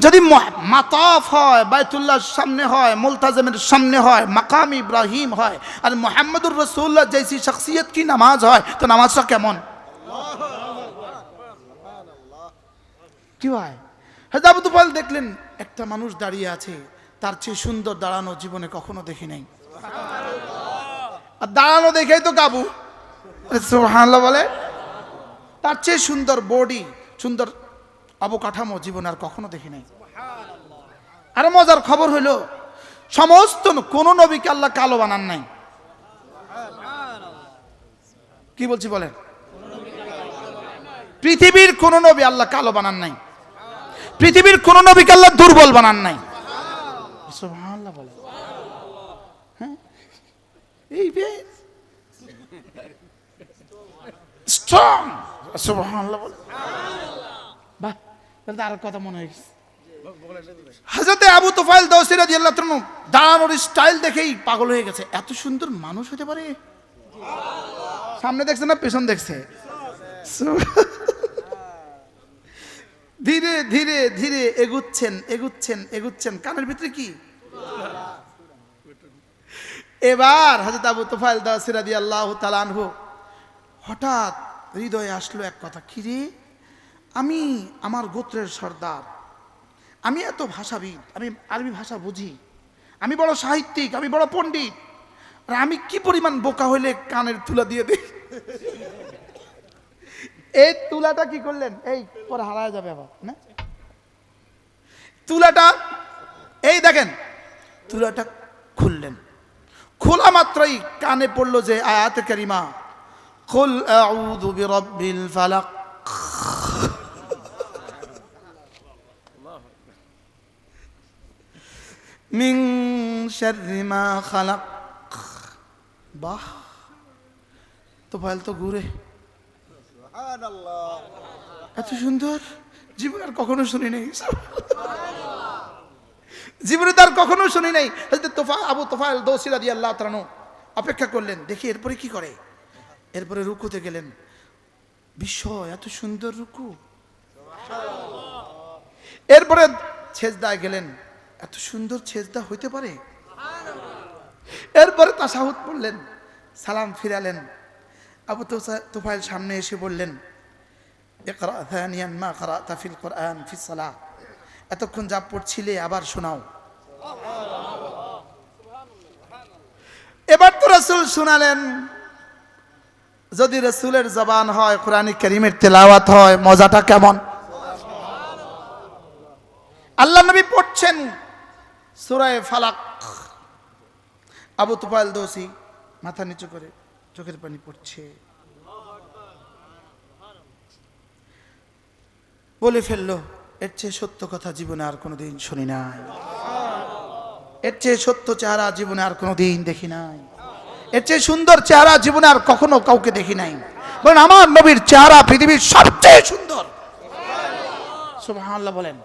যদি মাতাফ হয় বাইতুল্লাহর সামনে হয়, মুলতাজিমের সামনে হয়, মাকাম ইব্রাহিম হয়, আর মুহাম্মদুর রাসূলুল্লাহ জैसी शख्सियत की নামাজ হয়, তো নামাজটা কেমন? কি হয়? হযরত আবু তুফাইল দেখলেন একটা মানুষ দাঁড়িয়ে আছে, তার চেয়ে সুন্দর দাঁড়ানো জীবনে কখনো দেখি নাই। আর দাঁড়ানো দেখেই তো কাবু, সুবহানাল্লাহ বলে। তার চেয়ে সুন্দর বডি, সুন্দর অবকাঠামো জীবনে আর কখনো দেখি নাই। আর মজার খবর হইল, সমস্ত কোন নবীকে আল্লাহ কালো বানান নাই। কি বলছি বলেন? পৃথিবীর কোন নবী আল্লাহ কালো বানান নাই। পৃথিবীর কোন নবীকে আল্লাহ দুর্বল বানান নাই। সুবহানাল্লাহ বলে। হ্যাঁ, এই স্ট্রং, সুবহানাল্লাহ বলে। বাহ, তাহলে আর কথা মনে হয়ে গেছে। হযরত আবু তুফাইল দৌসি রাদিয়াল্লাহু তাআলা দাঁড়ানোর স্টাইল দেখেই পাগল হয়ে গেছে। এত সুন্দর মানুষ হতে পারে? সামনে দেখছে না পেছন দেখছে? ধীরে ধীরে ধীরে এগুচ্ছেন। কানের ভিতরে কি? এবার হযরত আবু তুফাইল দৌসি রাদিয়াল্লাহু তাআলা আনহু হঠাৎ হৃদয়ে আসলো এক কথা, কি রে, আমি আমার গোত্রের সর্দার, আমি এত ভাষাবিদ, আমি আরবি ভাষা বুঝি, আমি বড় সাহিত্যিক, আমি বড় পণ্ডিত, আর আমি কি পরিমাণ বোকা হইলে কানের তুলা দিয়ে দিই। এই তুলাটা কি করলেন? এই পরে হারায় যাবে আবার না তুলাটা। এই দেখেন তুলাটা খুললেন। খোলা মাত্রই কানে পড়লো যে আয়াতে কারিমা, কুল আউযু বিরাব্বিল ফালাক, মিন শাররি মা খালাক। বাহ, তুফাইল তো ঘুরে। এত সুন্দর জীবনে আর কখনো শুনি নাই। জীবনে তার কখনো শুনি নাই। আবু তুফাইল দৌসি রাদিয়াল্লাহু তাআলা অপেক্ষা করলেন, দেখি এরপরে কি করে। এরপরে রুকুতে গেলেন। বিস্ময়, এত সুন্দর রুকু। এরপরে সেজদায় গেলেন, এত সুন্দর সেজদা হইতে পারে। এরপরে তাশাহুদ পড়লেন, সালাম ফিরালেন। আবু তুফাইল সামনে এসে বললেন, ইকরা থানিয়ান মা ক্বরাতা ফিল কুরআন ফিস সালাহ, এতক্ষণ যা পড়ছিলে আবার শোনাও। এবার তো রাসূল শোনালেন। যদি রাসূলের জবান হয়, কোরআন কারীমের তেলাওয়াত হয়, মজাটা কেমন। আল্লাহ নবী পড়ছেন সূরা ফালাক। আবু তুফাইল দৌসি মাথা নিচু করে চোখের পানি পড়ছে। বলে ফেললো, এর চেয়ে সত্য কথা জীবনে আর কোনোদিন শুনি নাই, এর চেয়ে সত্য চেহারা জীবনে আর কোনোদিন দেখি নাই, এর চেয়ে সুন্দর চেহারা জীবনে আর কখনো কাউকে দেখি নাই। বলেন আমার নবীর চেহারা পৃথিবীর সবচেয়ে সুন্দর। সুবহানাল্লাহ বলেন।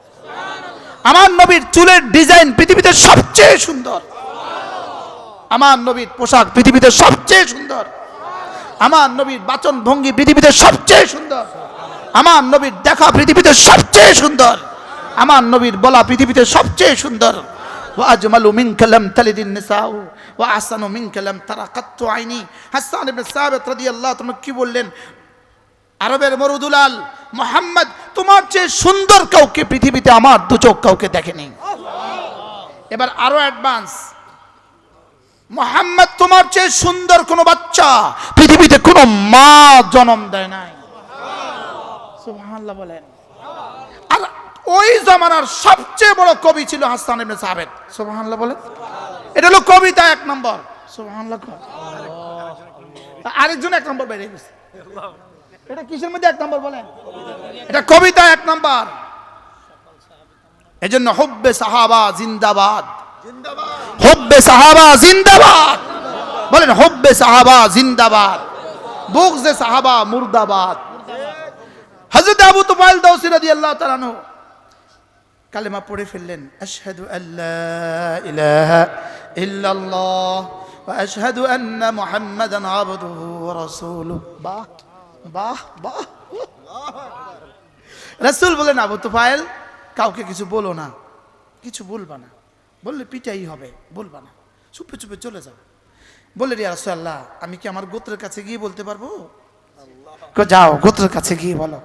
আমার নবীর চুলের ডিজাইন পৃথিবীতে সবচেয়ে সুন্দর। আমার নবীর পোশাক পৃথিবীতে সবচেয়ে সুন্দর। আমার নবীর বাচন ভঙ্গি পৃথিবীতে সবচেয়ে সুন্দর। আমার নবীর দেখা পৃথিবীতে সবচেয়ে সুন্দর। আমার নবীর বলা পৃথিবীতে সবচেয়ে সুন্দর। وأجمل منك لم تلد النساء وأحسن منك لم تر قط عيني হাসান ইবনে সাবিত রাদিয়াল্লাহু তাআলা কি বললেন আরবের মরুদুলাল মুহাম্মদ তোমার চেয়ে সুন্দর কাউকে পৃথিবীতে আমার দু চোখ কাউকে দেখেনি এবার আরো অ্যাডভান্স মুহাম্মদ তোমার চেয়ে সুন্দর কোন বাচ্চা পৃথিবীতে কোন মা জন্ম দেয় নাই সুবহানাল্লাহ বলেন আর ওই জামানার সবচেয়ে বড় কবি ছিল হাসান ইবনে সাবিত সুবহানাল্লাহ বলেন এটা হলো কবিতা এক নম্বর সুবহানাল্লাহ আরেকজন এক নম্বর বেরিয়ে গেছে এটা কিসের মধ্যে এক নম্বর বলেন এটা কবিতা এক নম্বর এজন্য হুব্বে সাহাবা জিন্দাবাদ হুব্বে সাহাবা জিন্দাবাদ বলেন হুব্বে সাহাবা জিন্দাবাদ বুগজে সাহাবা মুর্দাবাদ হযরত আবু তুফাইল দাউসী রাদিয়াল্লাহু তাআলা আনহু কালেমা পড়ে ফেললেন আশহাদু আল্লা ইলাহা ইল্লাল্লাহ ওয়া আশহাদু আন্না মুহাম্মাদান আবদুহু ওয়া রাসূলুহু বাহ বাহ বাহ রাসূল বলেন আবু তুফাইল কাউকে কিছু বলো না কিছু বলবা না বললে পিটাই হবে বলবা না চুপে চুপে চলে যাও বলে রে রাসূলুল্লাহ আমি কি আমার গোত্রের কাছে গিয়ে বলতে পারবো যাও গোত্রের কাছে গিয়ে বলো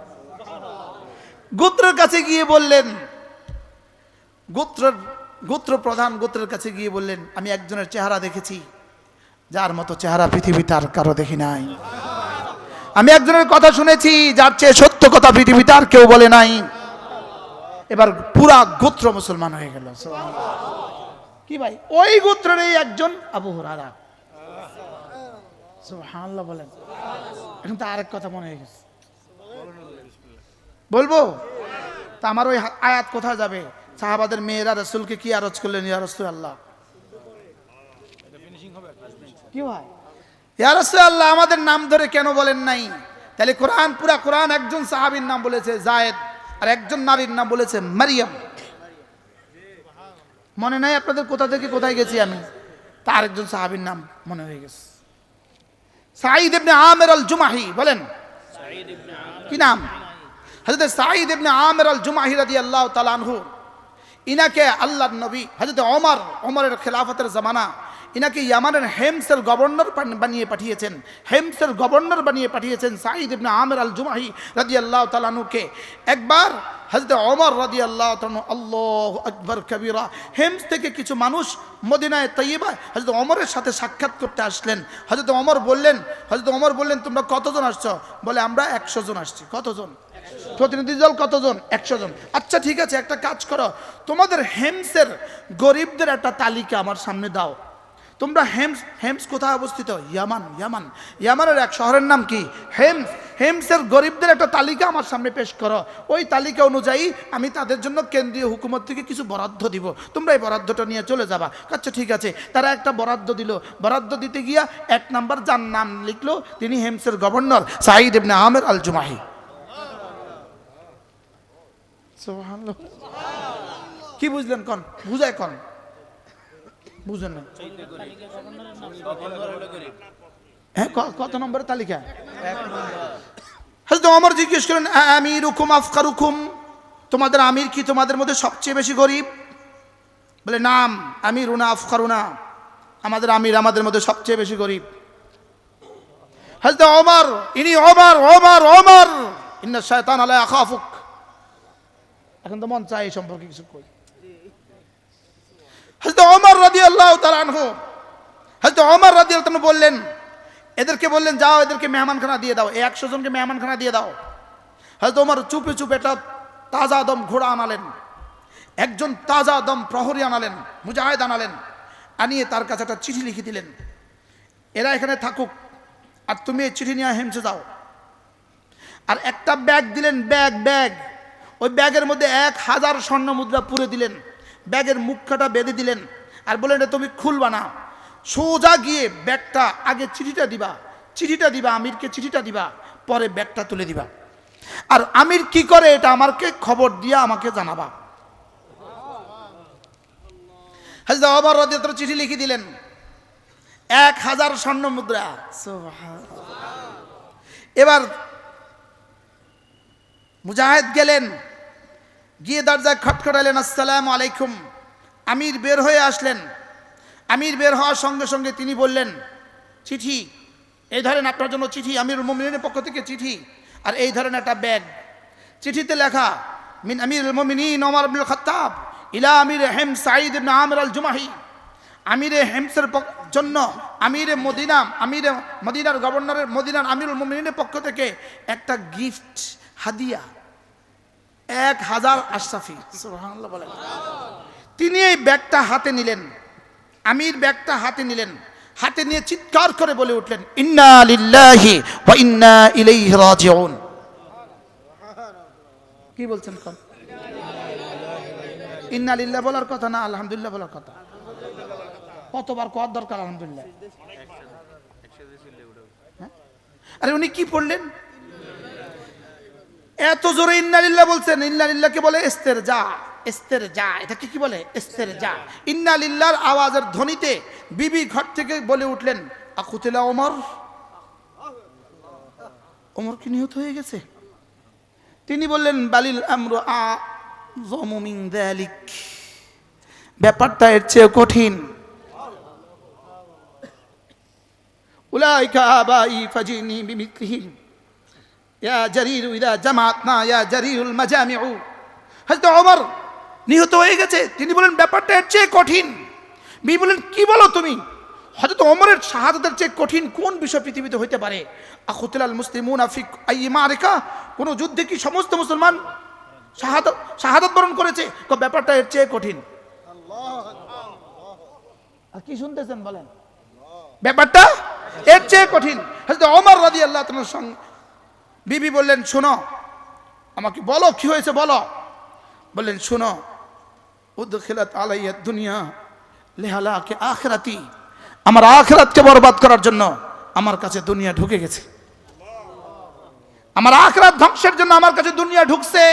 গোত্রের কাছে গিয়ে বললেন গোত্র প্রধান গোত্রের কাছে গিয়ে বললেন আমি একজনের চেহারা দেখেছি যার মতো চেহারা পৃথিবীতে আর কারো দেখি নাই আমি একজনের কথা শুনেছি যার চেয়ে সত্য কথা পৃথিবীতে আর কেউ বলে নাই এবার পুরা গোত্র মুসলমান হয়ে গেল কি ভাই ওই গোত্রেরই একজন আবু হুরায়রা সুবহানাল্লাহ বলেন এখন তো আরেক কথা মনে হয়ে গেছে বলবো তা আমার ওই আয়াত কোথায় যাবে সাহাবাদের মেয়েরা রাসূলকে কি আরজ করলেন ইয়া রাসূলুল্লাহ কি ভাই ইয়া রাসূলুল্লাহ আমাদের নাম ধরে কেন বলেন নাই তাহলে কোরআন পুরা কোরআন একজন সাহাবীর নাম বলেছে যায়েদ আর একজন নারীর নাম বলেছে মারিয়াম মনে নাই আপনাদের কোথা থেকে কোথায় গেছি আমি তার একজন সাহাবীর নাম মনে হয়ে গেছে সাঈদ ইবনে আমির আল জুমাহি বলেন কি নাম হযরত সাঈদ ইবনে আমির আল জুমাহি রাদিয়াল্লাহু তাআলা আনহু ইনাকে আল্লাহর নবী হযরত ওমরের খেলাফতের জামানা ইনাকে ইয়ামানের হেমসের গভর্নর বানিয়ে পাঠিয়েছেন হেমসের গভর্নর বানিয়ে পাঠিয়েছেন সাঈদ ইবনে আমির আল জুমাহি রাদিয়াল্লাহু তাআলা আনহুকে একবার হযরত ওমর রাদিয়াল্লাহু তাআলা আল্লাহু আকবার কবীরা হেমস থেকে কিছু মানুষ মদিনায়ে তয়্যিবা হযরত ওমরের সাথে সাক্ষাৎ করতে আসলেন হযরত ওমর বললেন তোমরা কতজন আসছো বলে আমরা 100 জন আসছি কতজন প্রতিনিধি দল কতজন 100 জন আচ্ছা ঠিক আছে একটা কাজ করো তোমাদের হেমসের গরিবদের একটা তালিকা আমার সামনে দাও তোমরা হেমস কোথায় অবস্থিত ইয়ামানের এক শহরের নাম কি হেমসের গরিবদের একটা তালিকা আমার সামনে পেশ করো ওই তালিকা অনুযায়ী আমি তাদের জন্য কেন্দ্রীয় হুকুমত থেকে কিছু বরাদ্দ দিব তোমরা এই বরাদ্দটা নিয়ে চলে যাবা আচ্ছা ঠিক আছে তারা একটা বরাদ্দ দিল বরাদ্দ দিতে গিয়া এক নাম্বার যার নাম লিখলো তিনি হেমসের গভর্নর সাঈদ ইবনে আমির আল জুমাহি সুবহানাল্লাহ কি বুঝলেন কোন বুঝায় কোন বুঝেন না হ্যাঁ কত নম্বরের তালিকা হযরত ওমর জিজ্ঞেস করেন আমিরুকুম আফকারুকুম তোমাদের আমির কি তোমাদের মধ্যে সবচেয়ে বেশি গরিব বলে নাম আমিরুনা আফকারুনা আমাদের আমির আমাদের মধ্যে সবচেয়ে বেশি গরিব হযরত ওমর ইন্না শায়তান লা ইয়াখাফুক এখন তো মন চাই এই সম্পর্কে কিছু কই হযরত ওমর রাদিয়াল্লাহু তাআলা আনহু বললেন এদেরকে বললেন যাও এদেরকে মেহমানখানা দিয়ে দাও এই 100 জনকে মেহমানখানা দিয়ে দাও হযরত ওমর চুপে চুপে একটা তাজা দম ঘোড়া আনালেন একজন তাজা দম প্রহরী আনালেন মুজাহিদ আনালেন আনিয়ে তার কাছে একটা চিঠি লিখে দিলেন এরা এখানে থাকুক আর তুমি এই চিঠি নিয়ে হেমসে যাও আর একটা ব্যাগ দিলেন ব্যাগ ওই ব্যাগের মধ্যে 1000 স্বর্ণ মুদ্রা পুরে দিলেন ব্যাগের মুখটা বেঁধে দিলেন আর বললেন এটা তুমি খুলবা না সোজা গিয়ে ব্যাগটা আগে চিঠিটা দিবা আমিরকে চিঠিটা দিবা পরে ব্যাগটা তুলে দিবা আর আমির কি করে এটা আমাকে খবর দিয়া আমাকে জানাবা হযরত ওমর রাদিয়াল্লাহু তাআলা চিঠি লিখে দিলেন 1000 স্বর্ণ মুদ্রা সুবহানাল্লাহ এবার মুজাহিদ গেলেন গিয়ে দরজায় খটখটালেন আসসালামু আলাইকুম আমির বের হয়ে আসলেন। আমির বের হওয়ার সঙ্গে সঙ্গে তিনি বললেন, চিঠি এই ধরেন, আপনার জন্য চিঠি, আমিরুল মুমিনিনের পক্ষ থেকে চিঠি। আর এই ধরনের একটা ব্যাগ, চিঠিতে লেখা মিন আমিরুল মুমিনিন ওমর ইবনুল খাত্তাব ইলা আমির হেমস সাঈদ ইবনে আমির আল জুমাহি। আমিরে হেমসের জন্য আমিরে মদিনার গভর্নরের, মদিনার আমিরুল মুমিনিনের পক্ষ থেকে একটা গিফট, হাদিয়া, 1000 আশরাফি। সুবহানাল্লাহ বলেন। তিনি এই ব্যাগটা হাতে নিলেন, আমির ব্যাগটা হাতে নিলেন, হাতে নিয়ে চিৎকার করে বলে উঠলেন, ইন্না লিল্লাহি ওয়া ইন্না ইলাইহি রাজিউন। কি বলছেন কোন? ইন্না লিল্লাহ বলার কথা না আলহামদুলিল্লাহ বলার কথা? কতবার কোয়ার দরকার আলহামদুলিল্লাহ? আরে উনি কি পড়লেন? এত জোরে ইন্না লিল্লাহ বলছেন। ইন্না লিল্লাহকে বলে ইস্তেরজা। ইস্তেরজা, এটাকে কি বলে? ইস্তেরজা। ইন্না লিল্লাহর আওয়াজের ধ্বনিতে বিবি ঘর থেকে বলে উঠলেন, আকুতিলা ওমর, ওমর কি নিহত হয়ে গেছে? তিনি বললেন, বালিল আমরু আযমু মিন যালিক, ব্যাপারটা এর চেয়ে কঠিন। উলাইকা আবাই ফাজিনি বিমিথলিহিম ইয়া জারির ইদা জামাতনা ইয়া জারিরুল মাজামিউ। হযরত ওমর নিহত হয়ে গেছে। তিনি বলেন, ব্যাপারটা এর চেয়ে কঠিন। বিবি বলেন, কি বলো তুমি? হযরত ওমরের শাহাদাতের চেয়ে কঠিন কোন বিষয় পৃথিবীতে হতে পারে? আকুতিলাল মুসলিমুনা ফি আইয়ি মারিকা, কোন যুদ্ধে কি সমস্ত মুসলমান শাহাদাত বরণ করেছে? ব্যাপারটা এর চেয়ে কঠিন। আর কি শুনতেছেন বলেন? ব্যাপারটা এর চেয়ে কঠিন। হযরত ওমর রাদিয়াল্লাহু তাআলার সঙ্গে বিবি বললেন, শোনো, আমাকে বলো কি হয়েছে বলো। বললেন, শোনো, উদখিলাত আলাইয়া দুনিয়া লিহালাকি আখিরাতি, আমার আখিরাতকে বরবাদ করার জন্য আমার কাছে দুনিয়া ঢুকে গেছে। আমার আখিরাত ধ্বংসের জন্য আমার কাছে দুনিয়া ঢুকছে।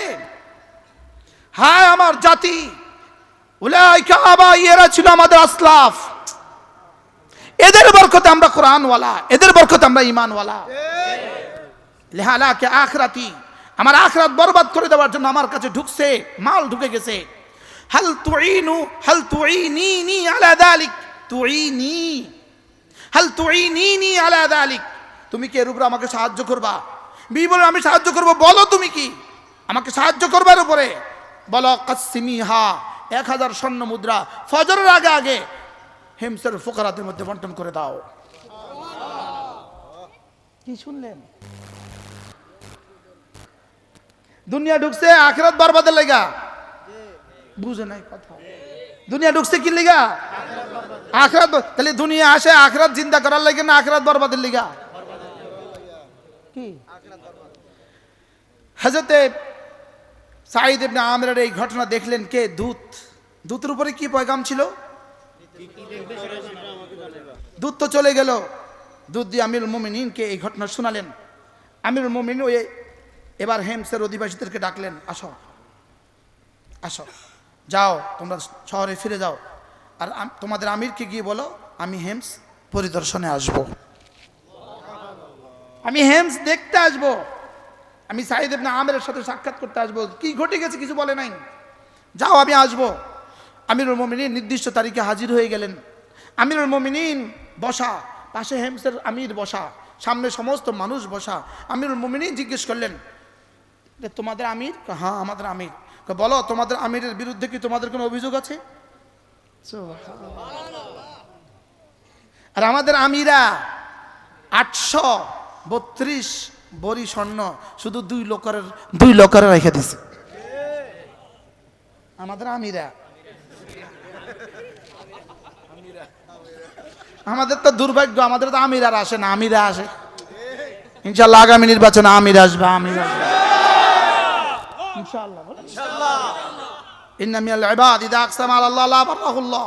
হায় আমার জাতি, উলাইকা আবাই, এরা ছিল আমাদের আসলাফ। এদের বরকতে আমরা কোরআনওয়ালা, এদের বরকতে আমরা ঈমানওয়ালা। লিহালাকি আখিরাতি, আমার আখিরাত বরবাদ করে দেওয়ার জন্য আমার কাছে ঢুকছে, মাল ঢুকে গেছে। হাল তুঈনি আলা যালিক, তুঈনি, হাল তুঈনি আলা যালিক, তুমি কি এর উপরে আমাকে সাহায্য করবা? বিবি বলেন, আমি সাহায্য করব। বলো তুমি কি আমাকে সাহায্য করবার উপরে? বলো, কাসসিমিহা, 1000 স্বর্ণ মুদ্রা ফজরের আগে আগে হেমসের ফুকারাদের মধ্যে বন্টন করে দাও। কি শুনলেন? দুনিয়া ঢুকছে আখিরাত বরবাদের লাগা। বুঝে নাই কথা? দুনিয়া ঢুকছে কি লাগা? আখিরাত। তাহলে দুনিয়া আসে আখিরাত জিন্দা করার লাগে না আখিরাত বরবাদের লাগা? কি হযরতে সাঈদ ইবনে আমিরের এই ঘটনা দেখলেন কে? দূত। দূতের উপরে কি পয়গাম ছিল? দূত তো চলে গেল। দূত দিয়ে আমিরুল মুমিনিনকে এই ঘটনা শোনালেন। আমিরুল মুমিনিন ওই এবার হেমসের অধিবাসীদেরকে ডাকলেন, আসো আসো, যাও তোমরা শহরে ফিরে যাও, আর তোমাদের আমিরকে গিয়ে বলো আমি হেমস পরিদর্শনে আসব, আমি হেমস দেখতে আসব, আমি সাঈদ ইবনে আমিরের সাথে সাক্ষাৎ করতে আসব। কি ঘটে গেছে কিছু বলে নাই, যাও আমি আসব। আমিরুল মুমিনিন নির্দিষ্ট তারিখে হাজির হয়ে গেলেন। আমিরুল মুমিনিন বসা, পাশে হেমসের আমির বসা, সামনে সমস্ত মানুষ বসা। আমিরুল মুমিনিন জিজ্ঞেস করলেন, তোমাদের আমির? হ্যাঁ আমাদের আমির। বলো, তোমাদের আমিরের বিরুদ্ধে কি তোমাদের কোনো অভিযোগ আছে? আর আমাদের আমিরা 832 বড়ি স্বর্ণ শুধু 2 লকারে রেখে দিছে। আমাদের আমিরা, আমাদের তো দুর্ভাগ্য, আমাদের তো আমিরার আসে না, আমিরা আসে। ইনশাআল্লাহ আগামী নির্বাচনে আমির আসবে, আমির আসবে ইনশাআল্লাহ। ইন্না মিনাল ইবাদ ইযা আকসামা আলাল্লাহ লা বারাহুল্লাহ,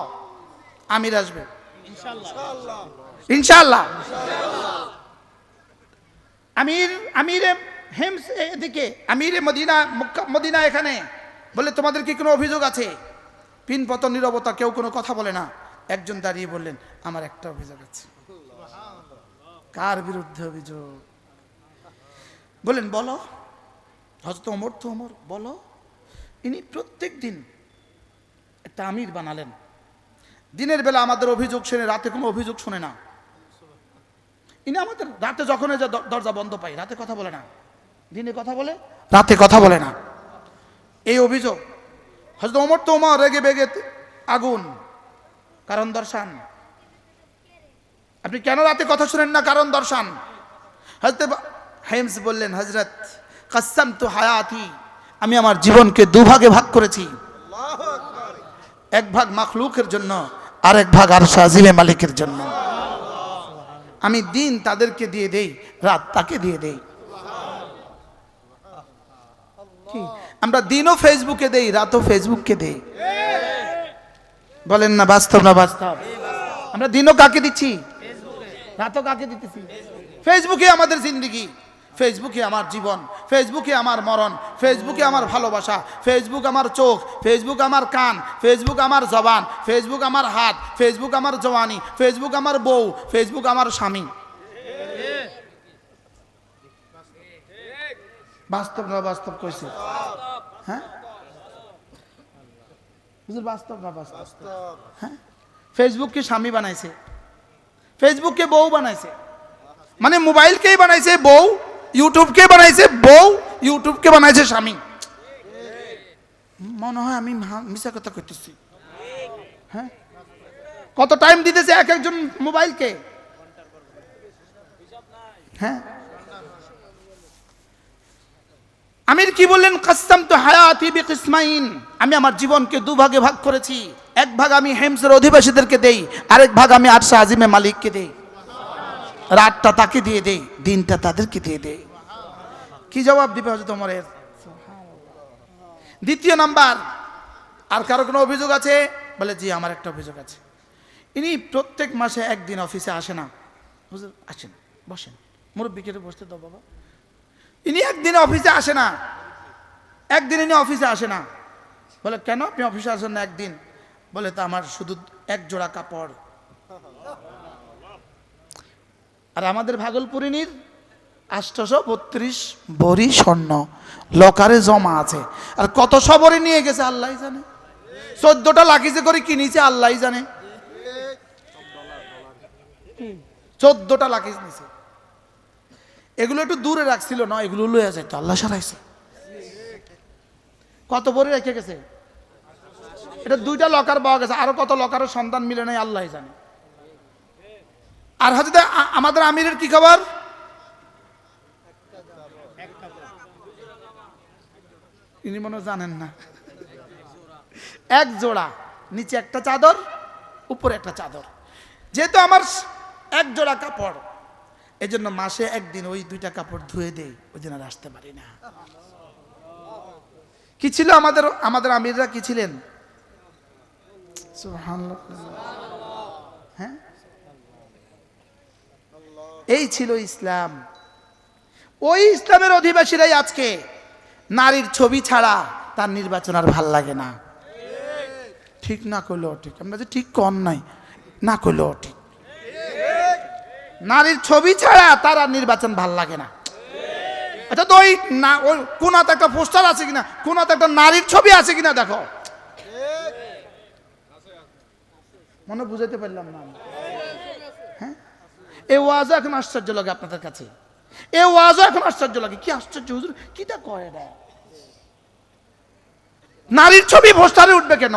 আমির আসবে ইনশাআল্লাহ ইনশাআল্লাহ। আমিরে হেমস এদিকে, আমিরে মদিনা এখানে। বলে, তোমাদের কি কোনো অভিযোগ আছে? পিনপতন নীরবতা, কেউ কোনো কথা বলে না। একজন দাঁড়িয়ে বললেন, আমার একটা অভিযোগ আছে। কার বিরুদ্ধে অভিযোগ? বলেন, বলো। হযরত ওমর তো ওমর, বলো। ইনি প্রত্যেক দিন একটা আমির বানালেন। দিনের বেলা আমাদের অভিযোগ শুনে, রাতে কোনো অভিযোগ শুনে না। ইনি আমাদের রাতে যখন দরজা বন্ধ পাই, রাতে কথা বলে না, দিনে কথা বলে, রাতে কথা বলে না। এই অভিযোগ। হযরত ওমর তো ওমর রেগে বেগে আগুন, কারণ দর্শান। আপনি কেন রাতে কথা শুনেন না? কারণ দর্শান। হযরত হেমস বললেন, হযরত কাসসামতু হায়াতি, আমি আমার জীবনকে দুভাগে ভাগ করেছি। এক ভাগ মাখলুকের জন্য, আর এক ভাগ আরশ আজিমে মালিকের জন্য। আমি দিন তাদেরকে দিয়ে দেই, রাত তাকে দিয়ে দেই। আমরা দিনও ফেসবুকে দেই, রাতও ফেসবুককে দেই। বলেন না বাস্তব না বাস্তব? আমরা দিনও কাকে দিচ্ছি, রাতও কাকে দিতেছি? ফেসবুকে আমাদের জিন্দেগি, ফেসবুকে আমার জীবন, ফেসবুকে আমার মরণ, ফেসবুকে আমার ভালোবাসা, ফেসবুক আমার চোখ, ফেসবুক আমার কান, ফেসবুক আমার জবান, ফেসবুক আমার হাত, ফেসবুক আমার জওয়ানি, ফেসবুক আমার বউ, ফেসবুক আমার স্বামী। বাস্তব না বাস্তব কইছে? হ্যাঁ, বাস্তব না বাস্তব? হ্যাঁ, ফেসবুককে স্বামী বানাইছে, ফেসবুককে বউ বানাইছে, মানে মোবাইলকেই বানাইছে বউ, ইউটিউবকে বানাইছে বউ, ইউটিউবকে বানাইছে স্বামী। মনে হয় আমি মিছা কথা কইতেছি। হ্যাঁ, কত টাইম দিতেছে এক একজন মোবাইলকে? হ্যাঁ, আমির কি বললেন? কাসসামতু হায়াতি বিকিসমাইন, আমি আমার জীবনকে দুভাগে ভাগ করেছি। এক ভাগ আমি হেমসের অধিবাসীদেরকে দেই, আরেক ভাগ আমি আরশ আজিমে মালিককে দেই। রাতটা তাকে দিয়ে দেই, দিনটা তাদেরকে দিয়ে দেই। কি জবাব দিবে হযরত ওমরের? দ্বিতীয় নাম্বার, আর কারো কোনো অভিযোগ আছে? বলে জি, আমার একটা অভিযোগ আছে। ইনি প্রত্যেক মাসে একদিন অফিসে আসে না। হুজুর আসেন, বসেন, মুরব্বিকে বসতে দাও বাবা। ইনি একদিন অফিসে আসে না, একদিন ইনি অফিসে আসে না। বলে কেন আপনি অফিসে আসেন না একদিন? বলে তা আমার শুধু এক জোড়া কাপড়। আর আমাদের ভাগলপুরিনীর 832 ভরি স্বর্ণ লকারে জমা আছে। আর কত সবরে নিয়ে গেছে আল্লাহ জানে। 14টা লাখিজে করে কিনেছে আল্লাহ জানে। 14টা লাখিজ নিছে। এগুলো একটু দূরে রাখছিল না, এগুলো লইয়া যায় তো আল্লাহ সারাইছে। কত ভরি রেখে গেছে? এটা 2টা লকার পাওয়া গেছে, আরো কত লকারের সন্তান মিলে নাই আল্লাহ জানে। আর হযরত আমাদের আমিরের কি খবর? ইনি মনে জানেন না। এক জোড়া, নিচে একটা চাদর, উপরে একটা চাদর। যেহেতু আমার এক জোড়া কাপড়, এই জন্য মাসে একদিন ওই 2টা কাপড় ধুয়ে দেই, ওই জন্য আর আসতে পারি না। কি ছিল আমাদের আমিররা? কি ছিলেন? সুবহানাল্লাহ। হ্যাঁ, এই ছিল ইসলাম। ওই ইসলামের অধিবাসীরাই আজকে নারীর ছবি ছাড়া তার নির্বাচন আর ভাল লাগে না। ঠিক না করলেও ঠিক, আমরা যে ঠিক কম নাই, না করলেও ঠিক। নারীর ছবি ছাড়া তার আর নির্বাচন ভাল লাগে না। আচ্ছা তো ওই কোন একটা পোস্টার আছে কিনা, কোন একটা নারীর ছবি আছে কিনা দেখো। মনে বুঝাতে পারলাম না। হ্যাঁ, এই ওয়াজও এখন আশ্চর্য লাগে আপনাদের কাছে। এই ওয়াজও এখন আশ্চর্য লাগে। কি আশ্চর্য হুজুর, কিটা কয় না? নারীর ছবি পোস্টারে উঠবে কেন?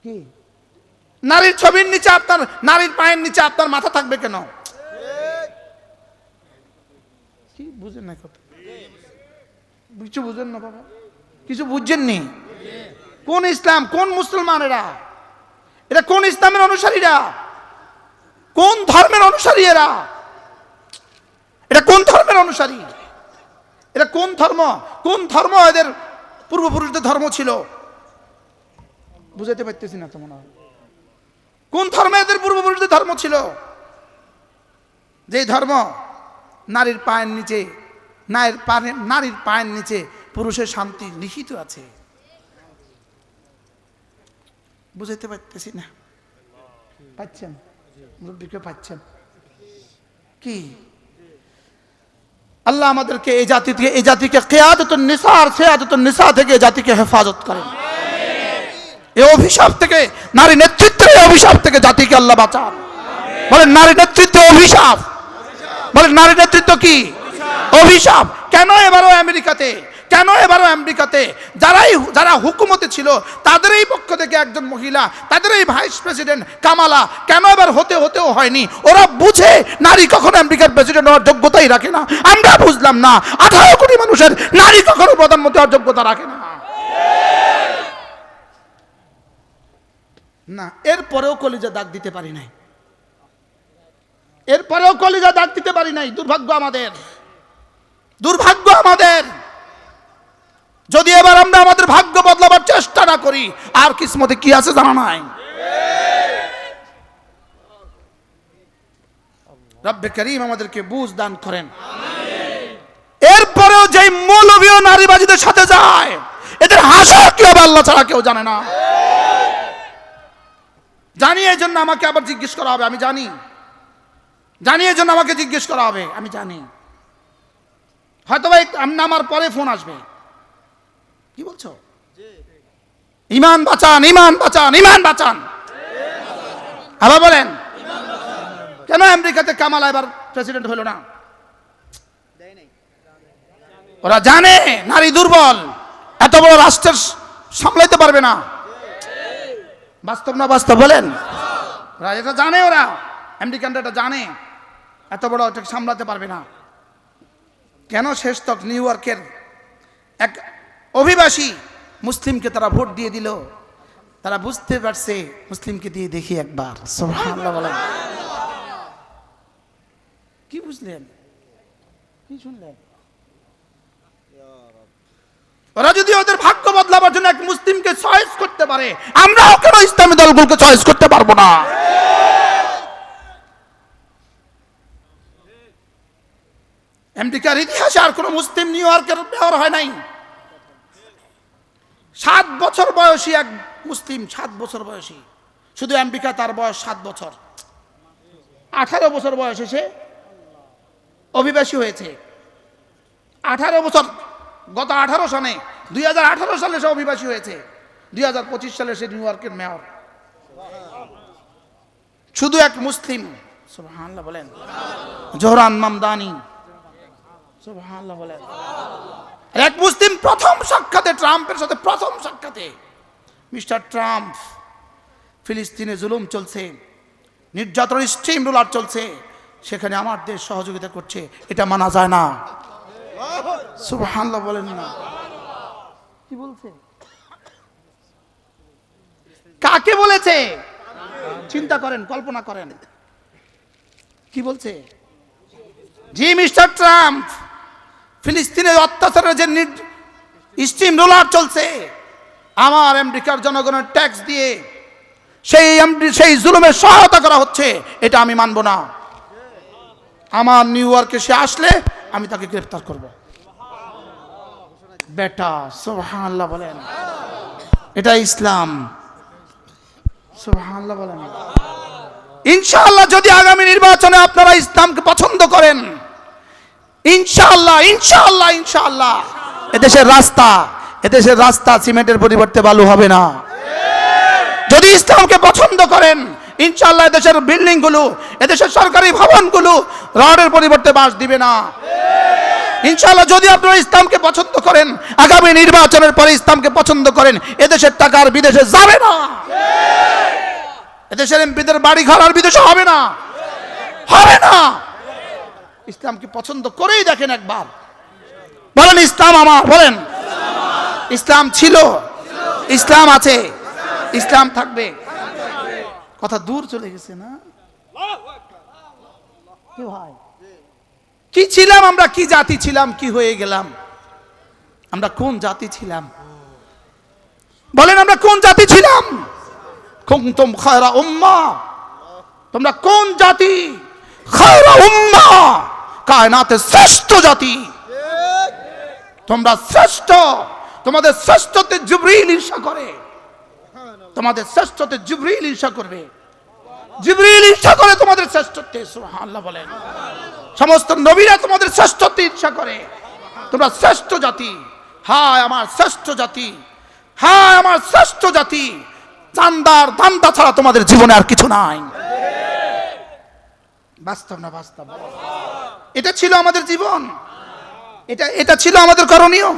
কি নারীর ছবির নিচে আপনার, নারীর পায়ের নিচে আপনার মাথা থাকবে কেন? কি বুঝেন না কথা? কিছু বুঝেন না বাবা, কিছু বুঝছেননি। কোন ইসলাম, কোন মুসলমান এরা? এরা কোন ইসলামের অনুসারীরা? কোন ধর্মের অনুসারী এরা? এটা কোন ধর্মের অনুসারী? এটা কোন ধর্ম? কোন ধর্ম এদের পূর্বপুরুষদের ধর্ম ছিল? বুঝাতে পারতেছি না তো মনে হয়। কোন ধর্ম এদের পূর্বপুরুষদের ধর্ম ছিল? যে ধর্ম নারীর পায়ের নিচে, নারীর পায়ের নিচে পুরুষের শান্তি লিখিত আছে। বুঝাইতে পারতেছি না? পাচ্ছেন? মুরব্বিকে পাচ্ছেন? কি আল্লাহ আমাদেরকে এই জাতিকে কিয়াদাতুন নিসা আর সিয়াদাতুন নিসা থেকে এই জাতিকে হেফাজত করেন। এই অভিশাপ থেকে, নারী নেতৃত্বের এই অভিশাপ থেকে জাতিকে আল্লাহ বাঁচান। বলেন নারী নেতৃত্ব অভিশাপ। বলেন নারী নেতৃত্ব কি? অভিশাপ। কেন এবারও আমেরিকাতে, কেন এবারও আমেরিকাতে যারা হুকুমতে ছিল তাদেরই পক্ষ থেকে একজন মহিলা, তাদেরই ভাইস প্রেসিডেন্ট কামালা, কেন এবার হতেও হয়নি? ওরা বুঝে নারী কখনো আমেরিকার প্রেসিডেন্ট হওয়ার যোগ্যতাই রাখে না। আমরা বুঝলাম না 18 কোটি মানুষের নারী কখনো প্রধানমন্ত্রী হওয়ার যোগ্যতা রাখে না। না, এরপরেও কলিজা দাগ দিতে পারি নাই, এরপরেও কলিজা দাগ দিতে পারি নাই। দুর্ভাগ্য আমাদের, দুর্ভাগ্য আমাদের। যদি এবার আমরা আমাদের ভাগ্য বদলাবার চেষ্টা না করি, আর কিসমতে কি আছে জানা নাই। রব্বে করিম আমাদেরকে বুঝ দান করেন। এরপরেও যেই মৌলবী ও নারীবাদীদের সাথে যায়, এদের হাসা কি হবে আল্লাহ ছাড়া কেউ জানে না। জানি, এই জন্য আমাকে আবার জিজ্ঞেস করা হবে, আমি জানি, জানি এই জন্য আমাকে জিজ্ঞেস করা হবে, আমি জানি। হয়তো ভাই আমার পরে ফোন আসবে, কি বলছো? ইমান বাঁচান, ইমান বাঁচান, ইমান বাঁচান। আবার বলেন কেন আমেরিকাতে কামালা এবার প্রেসিডেন্ট হলো না? ওরা জানে নারী দুর্বল, এত বড় রাষ্ট্রের সামলাইতে পারবে না। বাস্তব না বাস্তব বলেন? ওরা এটা জানে, ওরা আমেরিকানরা এটা জানে, এত বড় সামলাতে পারবে না। কেন শেষ তক নিউ ইয়র্কের এক অভিবাসী মুসলিমকে তারা ভোট দিয়ে দিল, তারা বুঝতে পারছে মুসলিমকে দিয়ে দেখি একবার। সুবহানাল্লাহ বলেন। কি বুঝলেন, কি শুনলেন? ওরা যদি ওদের ভাগ্য বদলাবার জন্য এক মুসলিমকে চয়েস করতে পারে, আমরাও কেন ইসলামী দলগুলোকে চয়েস করতে পারবো না? আমেরিকার ইতিহাসে আর কোন মুসলিম নিউ ইয়র্কের মেয়র হয় নাই। 7 বছর বয়সী এক মুসলিম, 7 বছর বয়সী, শুধু আমেরিকা তার বয়স 7 বছর। 18 বছর বয়সে সে অভিবাসী হয়েছে। 18 বছর, গত 18 সালে, 2018 সালে সে অভিবাসী হয়েছে। 2025 সালে সে নিউ ইয়র্কের মেয়র। শুধু এক মুসলিম। সুবহানাল্লাহ বলেন। জোহরান মামদানি। সুবহানাল্লাহ বলেন। এক মুসলিম প্রথম সাক্ষাতে ট্রাম্পের সাথে, প্রথম সাক্ষাতে, মিস্টার ট্রাম্প, ফিলিস্তিনে জুলুম চলছে, নির্যাতন স্ট্রিম রুলার চলছে, সেখানে আমার দেশ সহযোগিতা করছে, এটা মানা যায় না। সুবহানাল্লাহ বলেন না? কি বলছে? কাকে বলেছে? চিন্তা করেন, কল্পনা করেন কি বলছে। জি মিস্টার ট্রাম্প, ফিলিস্তিনের অত্যাচারের যে স্ট্রিম রোলার চলছে, আমার আমেরিকার জনগণের ট্যাক্স দিয়ে সেই জুলুমের সহায়তা করা হচ্ছে, এটা আমি মানব না। আমার নিউ ইয়র্কে সে আসলে আমি তাকে গ্রেফতার করব। বেটা, সুবহানাল্লাহ বলেন। এটা ইসলাম। সুবহানাল্লাহ বলেন। ইনশাআল্লাহ যদি আগামী নির্বাচনে আপনারা ইসলামকে পছন্দ করেন, ইনশাআল্লাহ ইনশাআল্লাহ ইনশাআল্লাহ এদেশের রাস্তা সিমেন্টের পরিবর্তে বালু হবে না। যদি ইসলামকে পছন্দ করেন, ইনশাআল্লাহ এদেশের বিল্ডিং গুলো, এদেশের সরকারি ভবনগুলো রডের পরিবর্তে বাঁশ দিবে না। ইনশাআল্লাহ যদি আপনারা ইসলামকে পছন্দ করেন, আগামী নির্বাচনের পরে ইসলামকে পছন্দ করেন, এদেশের টাকা আর বিদেশে যাবে না। এদেশের এমপিদের বাড়ি ঘর আর বিদেশে হবে না, হবে না। ইসলামকে পছন্দ করেই দেখেন একবার, বলেন ইসলাম আমার, বলেন ইসলাম ছিল, ইসলাম আছে, ইসলাম থাকবে। কথা দূর চলে গেছে না? কি ভাই, কি ছিলাম আমরা, কি জাতি ছিলাম, কি হয়ে গেলাম? আমরা কোন জাতি ছিলাম? বলেন আমরা কোন জাতি ছিলাম? কুনতুম খায়রা উম্মাহ, তোমরা কোন জাতি? খায়রা উম্মাহ, কায়নাতের শ্রেষ্ঠ জাতি। তোমরা শ্রেষ্ঠ। তোমাদের শ্রেষ্ঠতে জিবরিল ঈর্ষা করে, তোমাদের শ্রেষ্ঠতে জিবরিল ঈর্ষা করবে, জিবরিল ঈর্ষা করে তোমাদের শ্রেষ্ঠত্বে। সুবহানাল্লাহ বলেন। সমস্ত নবীরা তোমাদের শ্রেষ্ঠত্বে ঈর্ষা করে। তোমরা শ্রেষ্ঠ জাতি। হায় আমার শ্রেষ্ঠ জাতি, হায় আমার শ্রেষ্ঠ জাতি। চান্দার ধান্দা ছাড়া তোমাদের জীবনে আর কিছু নাই। বাস্তব না বাস্তব? এটা ছিল আমাদের জীবন, এটা ছিল আমাদের করণীয়।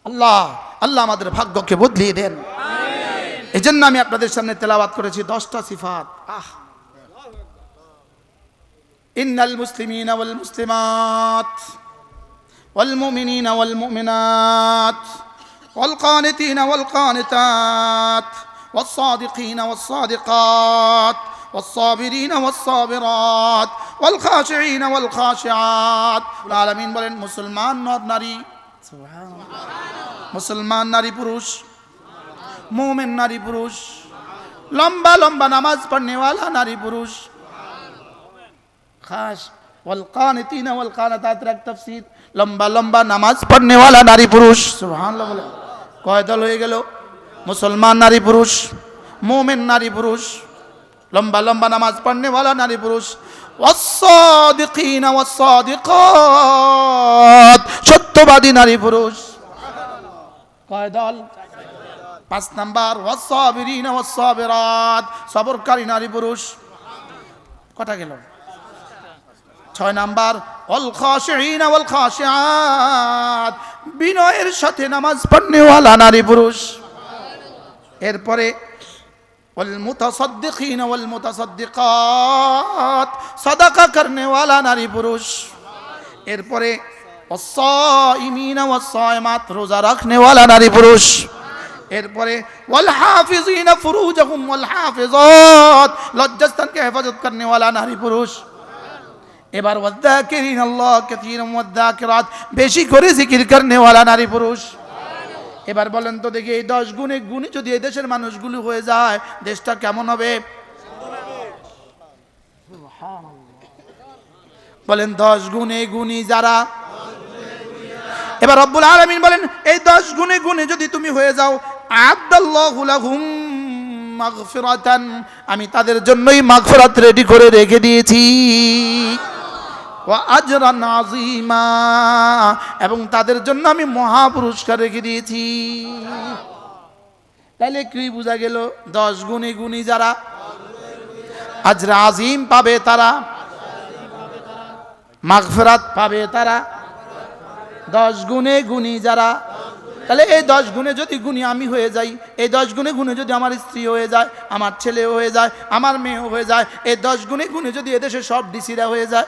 আল্লাহ আল্লাহ আমাদের ভাগ্যকে বদলিয়ে দেন। এই জন্য আমি আপনাদের সামনে তেলাওয়াত করেছি 10টা সিফাত। ইন্নাল মুসলিমিনা ওয়াল মুসলিমাত ওয়াল মুমিনিনা ওয়াল মুমিনাত ওয়াল কানিতিনা ওয়াল কানিতাত ওয়াস সাদিকিনা ওয়াস সাদিকাত ওয়াস সাবিরিনা ওয়াস সাবিরাত ওয়াল খাশিঈনা ওয়াল খাশিআত। আলামিন বলেন মুসলমান নর নারী, সুবহানাল্লাহ, মুসলমান নারী পুরুষ, মুমিন নারী পুরুষ, লম্বা লম্বা নামাজ পড়নে वाला নারী পুরুষ, খাস ওয়াল কানিতিনা ওয়াল কানাতাত এর তাফসীর, লম্বা লম্বা নামাজ পড়নে वाला নারী পুরুষ। সুবহানাল্লাহ বলে কয় দল হয়ে গেল? মুসলমান নারী পুরুষ, মুমিন নারী পুরুষ, লম্বা লম্বা নামাজ পড়নে वाला নারী পুরুষ, ওয়াস সাদিকিনা ওয়াস সাদিকাত সত্যবাদী নারী পুরুষ। কয় দল? 5 নাম্বার ওয়াস সাবিরিনা ওয়াস সাবিরাত সবরকারী নারী পুরুষ। কটা গেল? 6 নাম্বার ওয়াল খাশিঈনা ওয়াল খাশিআত বিনয়ের সাথে নামাজ পড়নে वाला নারী পুরুষ। এরপরে ওয়াল মুতাসাদ্দিকিনা ওয়াল মুতাসাদ্দিকাত সাদাকা করনে वाला নারী পুরুষ। এরপরে ওয়াস সাইমিনা ওয়াস সাইমাত রোজা রাখনে वाला নারী পুরুষ। এরপরে ওয়াল হাফিজিনা ফুরুজাহুম ওয়াল হাফিজাত লজ্জাস্থানকে হেফাজত করনে वाला নারী পুরুষ। এবার ওয়াযাকিরিন আল্লাহ কাসীরাম ওয়াযাকিরাত বেশি করে জিকির করনে वाला নারী পুরুষ। এবার বলেন তো দেখি এই 10 গুণে গুণী যদি এই দেশের মানুষগুলো হয়ে যায় দেশটা কেমন হবে? বলেন 10 গুণে গুণী যারা। এবার রব্বুল আলামিন বলেন এই 10 গুণে গুণে যদি তুমি হয়ে যাও আ'আদাল্লাহু লাহুম মাগফিরাতান আমি তাদের জন্যই মাগফিরাত রেডি করে রেখে দিয়েছি, ওয়া আজরান আযীমা এবং তাদের জন্য আমি মহা পুরস্কার রেখে দিয়েছি। তাহলে কি বোঝা গেল? 10 গুণে গুণী যারা আজর আযীম পাবে তারা, মাগফিরাত পাবে তারা। 10 গুণে গুণী যারা, তাহলে এই 10 গুণে যদি গুণী আমি হয়ে যাই, এই 10 গুণে গুণে যদি আমার স্ত্রী হয়ে যায়, আমার ছেলে হয়ে যায়, আমার মেয়ে হয়ে যায়, এই 10 গুণে গুণে যদি এদেশে সব ডিসিরা হয়ে যায়,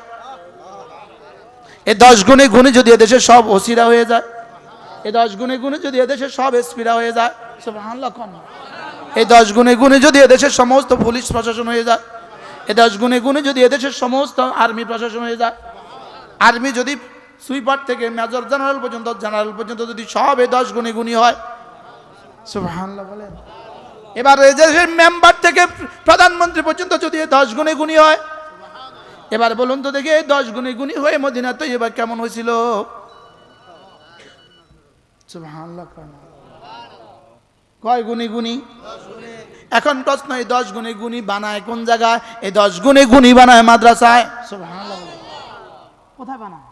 এই 10 গুণে গুণে যদি এদেশে সব ওসিরা হয়ে যায়, এই 10 গুণে গুণে যদি এদেশে সব এসপিরা হয়ে যায়, সুবহানাল্লাহ কোন, এই 10 গুণে গুণে যদি এদেশের সমস্ত পুলিশ প্রশাসন হয়ে যায়, এই 10 গুণে গুণে যদি এদেশের সমস্ত আর্মি প্রশাসন হয়ে যায়, আর্মি যদি সুইপার থেকে মেজর জেনারেল পর্যন্ত যদি সব এই 10 গুণে গুণী হয়, সুবহানাল্লাহ বলেন। এবার এই দেশের মেম্বার থেকে প্রধানমন্ত্রী পর্যন্ত যদি 10 গুণে গুণী হয়, এবার বলুন তো দেখি এই 10 গুণে গুণী হয়ে মদিনা তো এবার কেমন হয়েছিল? সুবহানাল্লাহ কয় গুণে গুণী? এখন প্রশ্ন এই 10 গুণে গুণী বানায় কোন জায়গায়? এই 10 গুণে গুণী বানায় মাদ্রাসায়। সুবহানাল্লাহ কোথায় বানায়?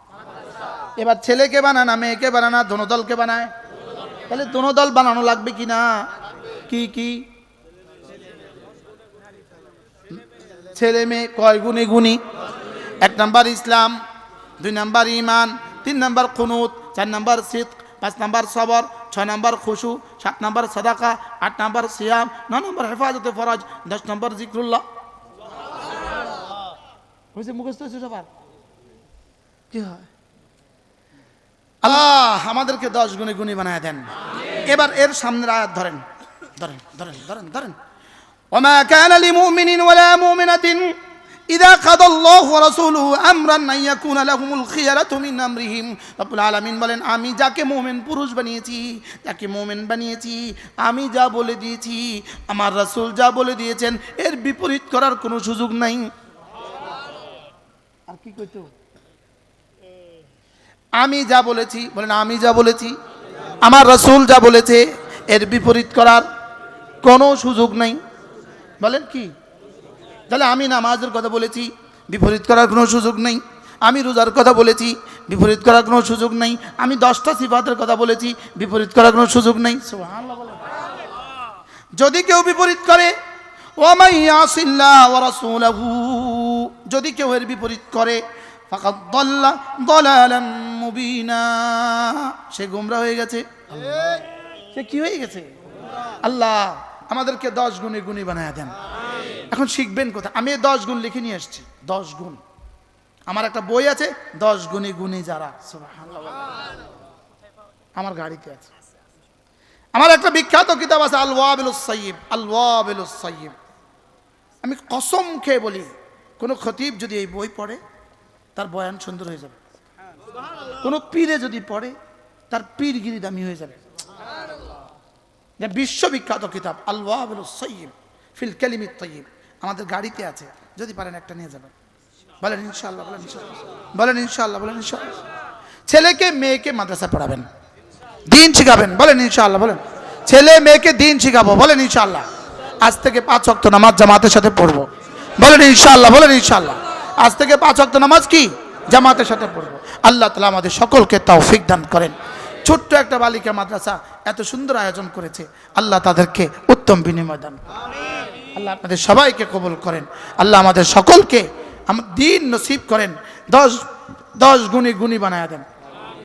এবার ছেলেকে বানায় না মেয়েকে বানায় না দলকে বানায়? তাহলে দল বানানো লাগবে কি না? কি কি ছেলে মেয়ে কয় গুণে গুণী? 1 নাম্বার ইসলাম, 2 নাম্বার ঈমান, 3 নাম্বার কুনুত, 4 নাম্বার সিদক, 5 নাম্বার সবর, 6 নাম্বার খুশু, 7 নাম্বার সাদাকা, 8 নাম্বার সিয়াম, 9 নাম্বার হেফাজতে ফরজ, 10 নাম্বার জিকরুল্লাহ। হয়েছে মুখস্থ হয়েছে সবার? কি হয়? আল্লাহ আমাদেরকে 10 গুণে গুণী বানায় দেন। এবার এর সামনের আয়াত ধরেন ধরেন ধরেন ধরেন ধরেন ওমা কানা লিমুমিনিন ওয়ালা মুমিনাতিন ইযা কাদাল্লাহু ওয়া রাসূলুহু আমরান আন ইয়াকুনা লাহুমুল খিয়ারাতু মিন আমরিহিম। রব্বুল আলামিন বলেন আমি যাকে মুমিন পুরুষ বানিয়েছি, যাকে মুমিন বানিয়েছি, আমি যা বলে দিয়েছি, আমার রাসূল যা বলে দিয়েছেন এর বিপরীত করার কোনো সুযোগ নাই। আর কি কইতো? আমি যা বলেছি, বলেন আমি যা বলেছি, আমার রাসূল যা বলেছে এর বিপরীত করার কোনো সুযোগ নাই। বলেন কি? তাহলে আমি নামাজের কথা বলেছি, বিপরীত করার কোনো সুযোগ নেই। আমি রোজার কথা বলেছি, বিপরীত করার কোনো সুযোগ নেই। আমি 10টা সিফাতের কথা বলেছি, বিপরীত করার কোনো সুযোগ নেই। সুবহানাল্লাহ বলেন। যদি কেউ বিপরীত করে, ওয়া ইয়াসিল্লাহ ওয়া রাসূলাহু, যদি কেউ এর বিপরীত করে, ফাকাদ দাল্লা দালালাম মুবিনা, সে গোমরা হয়ে গেছে। সে কি হয়ে গেছে? আল্লাহ আমাদেরকে 10 গুণে গুণী বানায় দেন। এখন শিখবেন কোথায়? আমি 10 গুণ লিখে নিয়ে এসেছি। 10 গুণ, আমার একটা বই আছে 10 গুণে গুণী যারা, সুবহানাল্লাহ, আমার গাড়িতে আছে। আমার একটা বিখ্যাত কিতাব আছে আল ওয়াবিলুস সাইয়্যিব, আল ওয়াবিলুস সাইয়্যিব। আমি কসম খেয়ে বলি, কোন খতিব যদি এই বই পড়ে তার বয়ান সুন্দর হয়ে যাবে। কোন পীরে যদি পড়ে তার পীরগিরি দামি হয়ে যাবে। এটা বিশ্ববিখ্যাত কিতাব আল ওয়াবিলুস সাইয়্যিব ফিল কালিমিত তাইয়্যিব, আমাদের গাড়িতে আছে, যদি পারেন একটা নিয়ে যাবেন। বলেন ইনশাআল্লাহ, বলেন ইনশাআল্লাহ, বলেন ইনশাআল্লাহ, বলেন ইনশাআল্লাহ। ছেলেকে মেয়েকে মাদ্রাসা পড়াবেন, দিন শিখাবেন, বলেন ইনশাআল্লাহ, বলেন। ছেলে মেয়েকে দিন শিখাবো, বলেন ইনশাআল্লাহ। আজ থেকে 5 ওয়াক্ত নামাজ জামাতের সাথে পড়বো, বলেন ইনশাআল্লাহ, বলেন ইনশাআল্লাহ। আজ থেকে 5 ওয়াক্ত নামাজ কি জামাতের সাথে পড়বো। আল্লাহ তাআলা আমাদের সকলকে তৌফিক দান করেন। ছোট্ট একটা বালিকা মাদ্রাসা এত সুন্দর আয়োজন করেছে, আল্লাহ তাদেরকে উত্তম বিনিময় দান করেন। আল্লাহ আপনাদের সবাইকে কবুল করেন। আল্লাহ আমাদের সকলকে দিন নসিব করেন, 10 গুণী গুণী বানায়া দেন।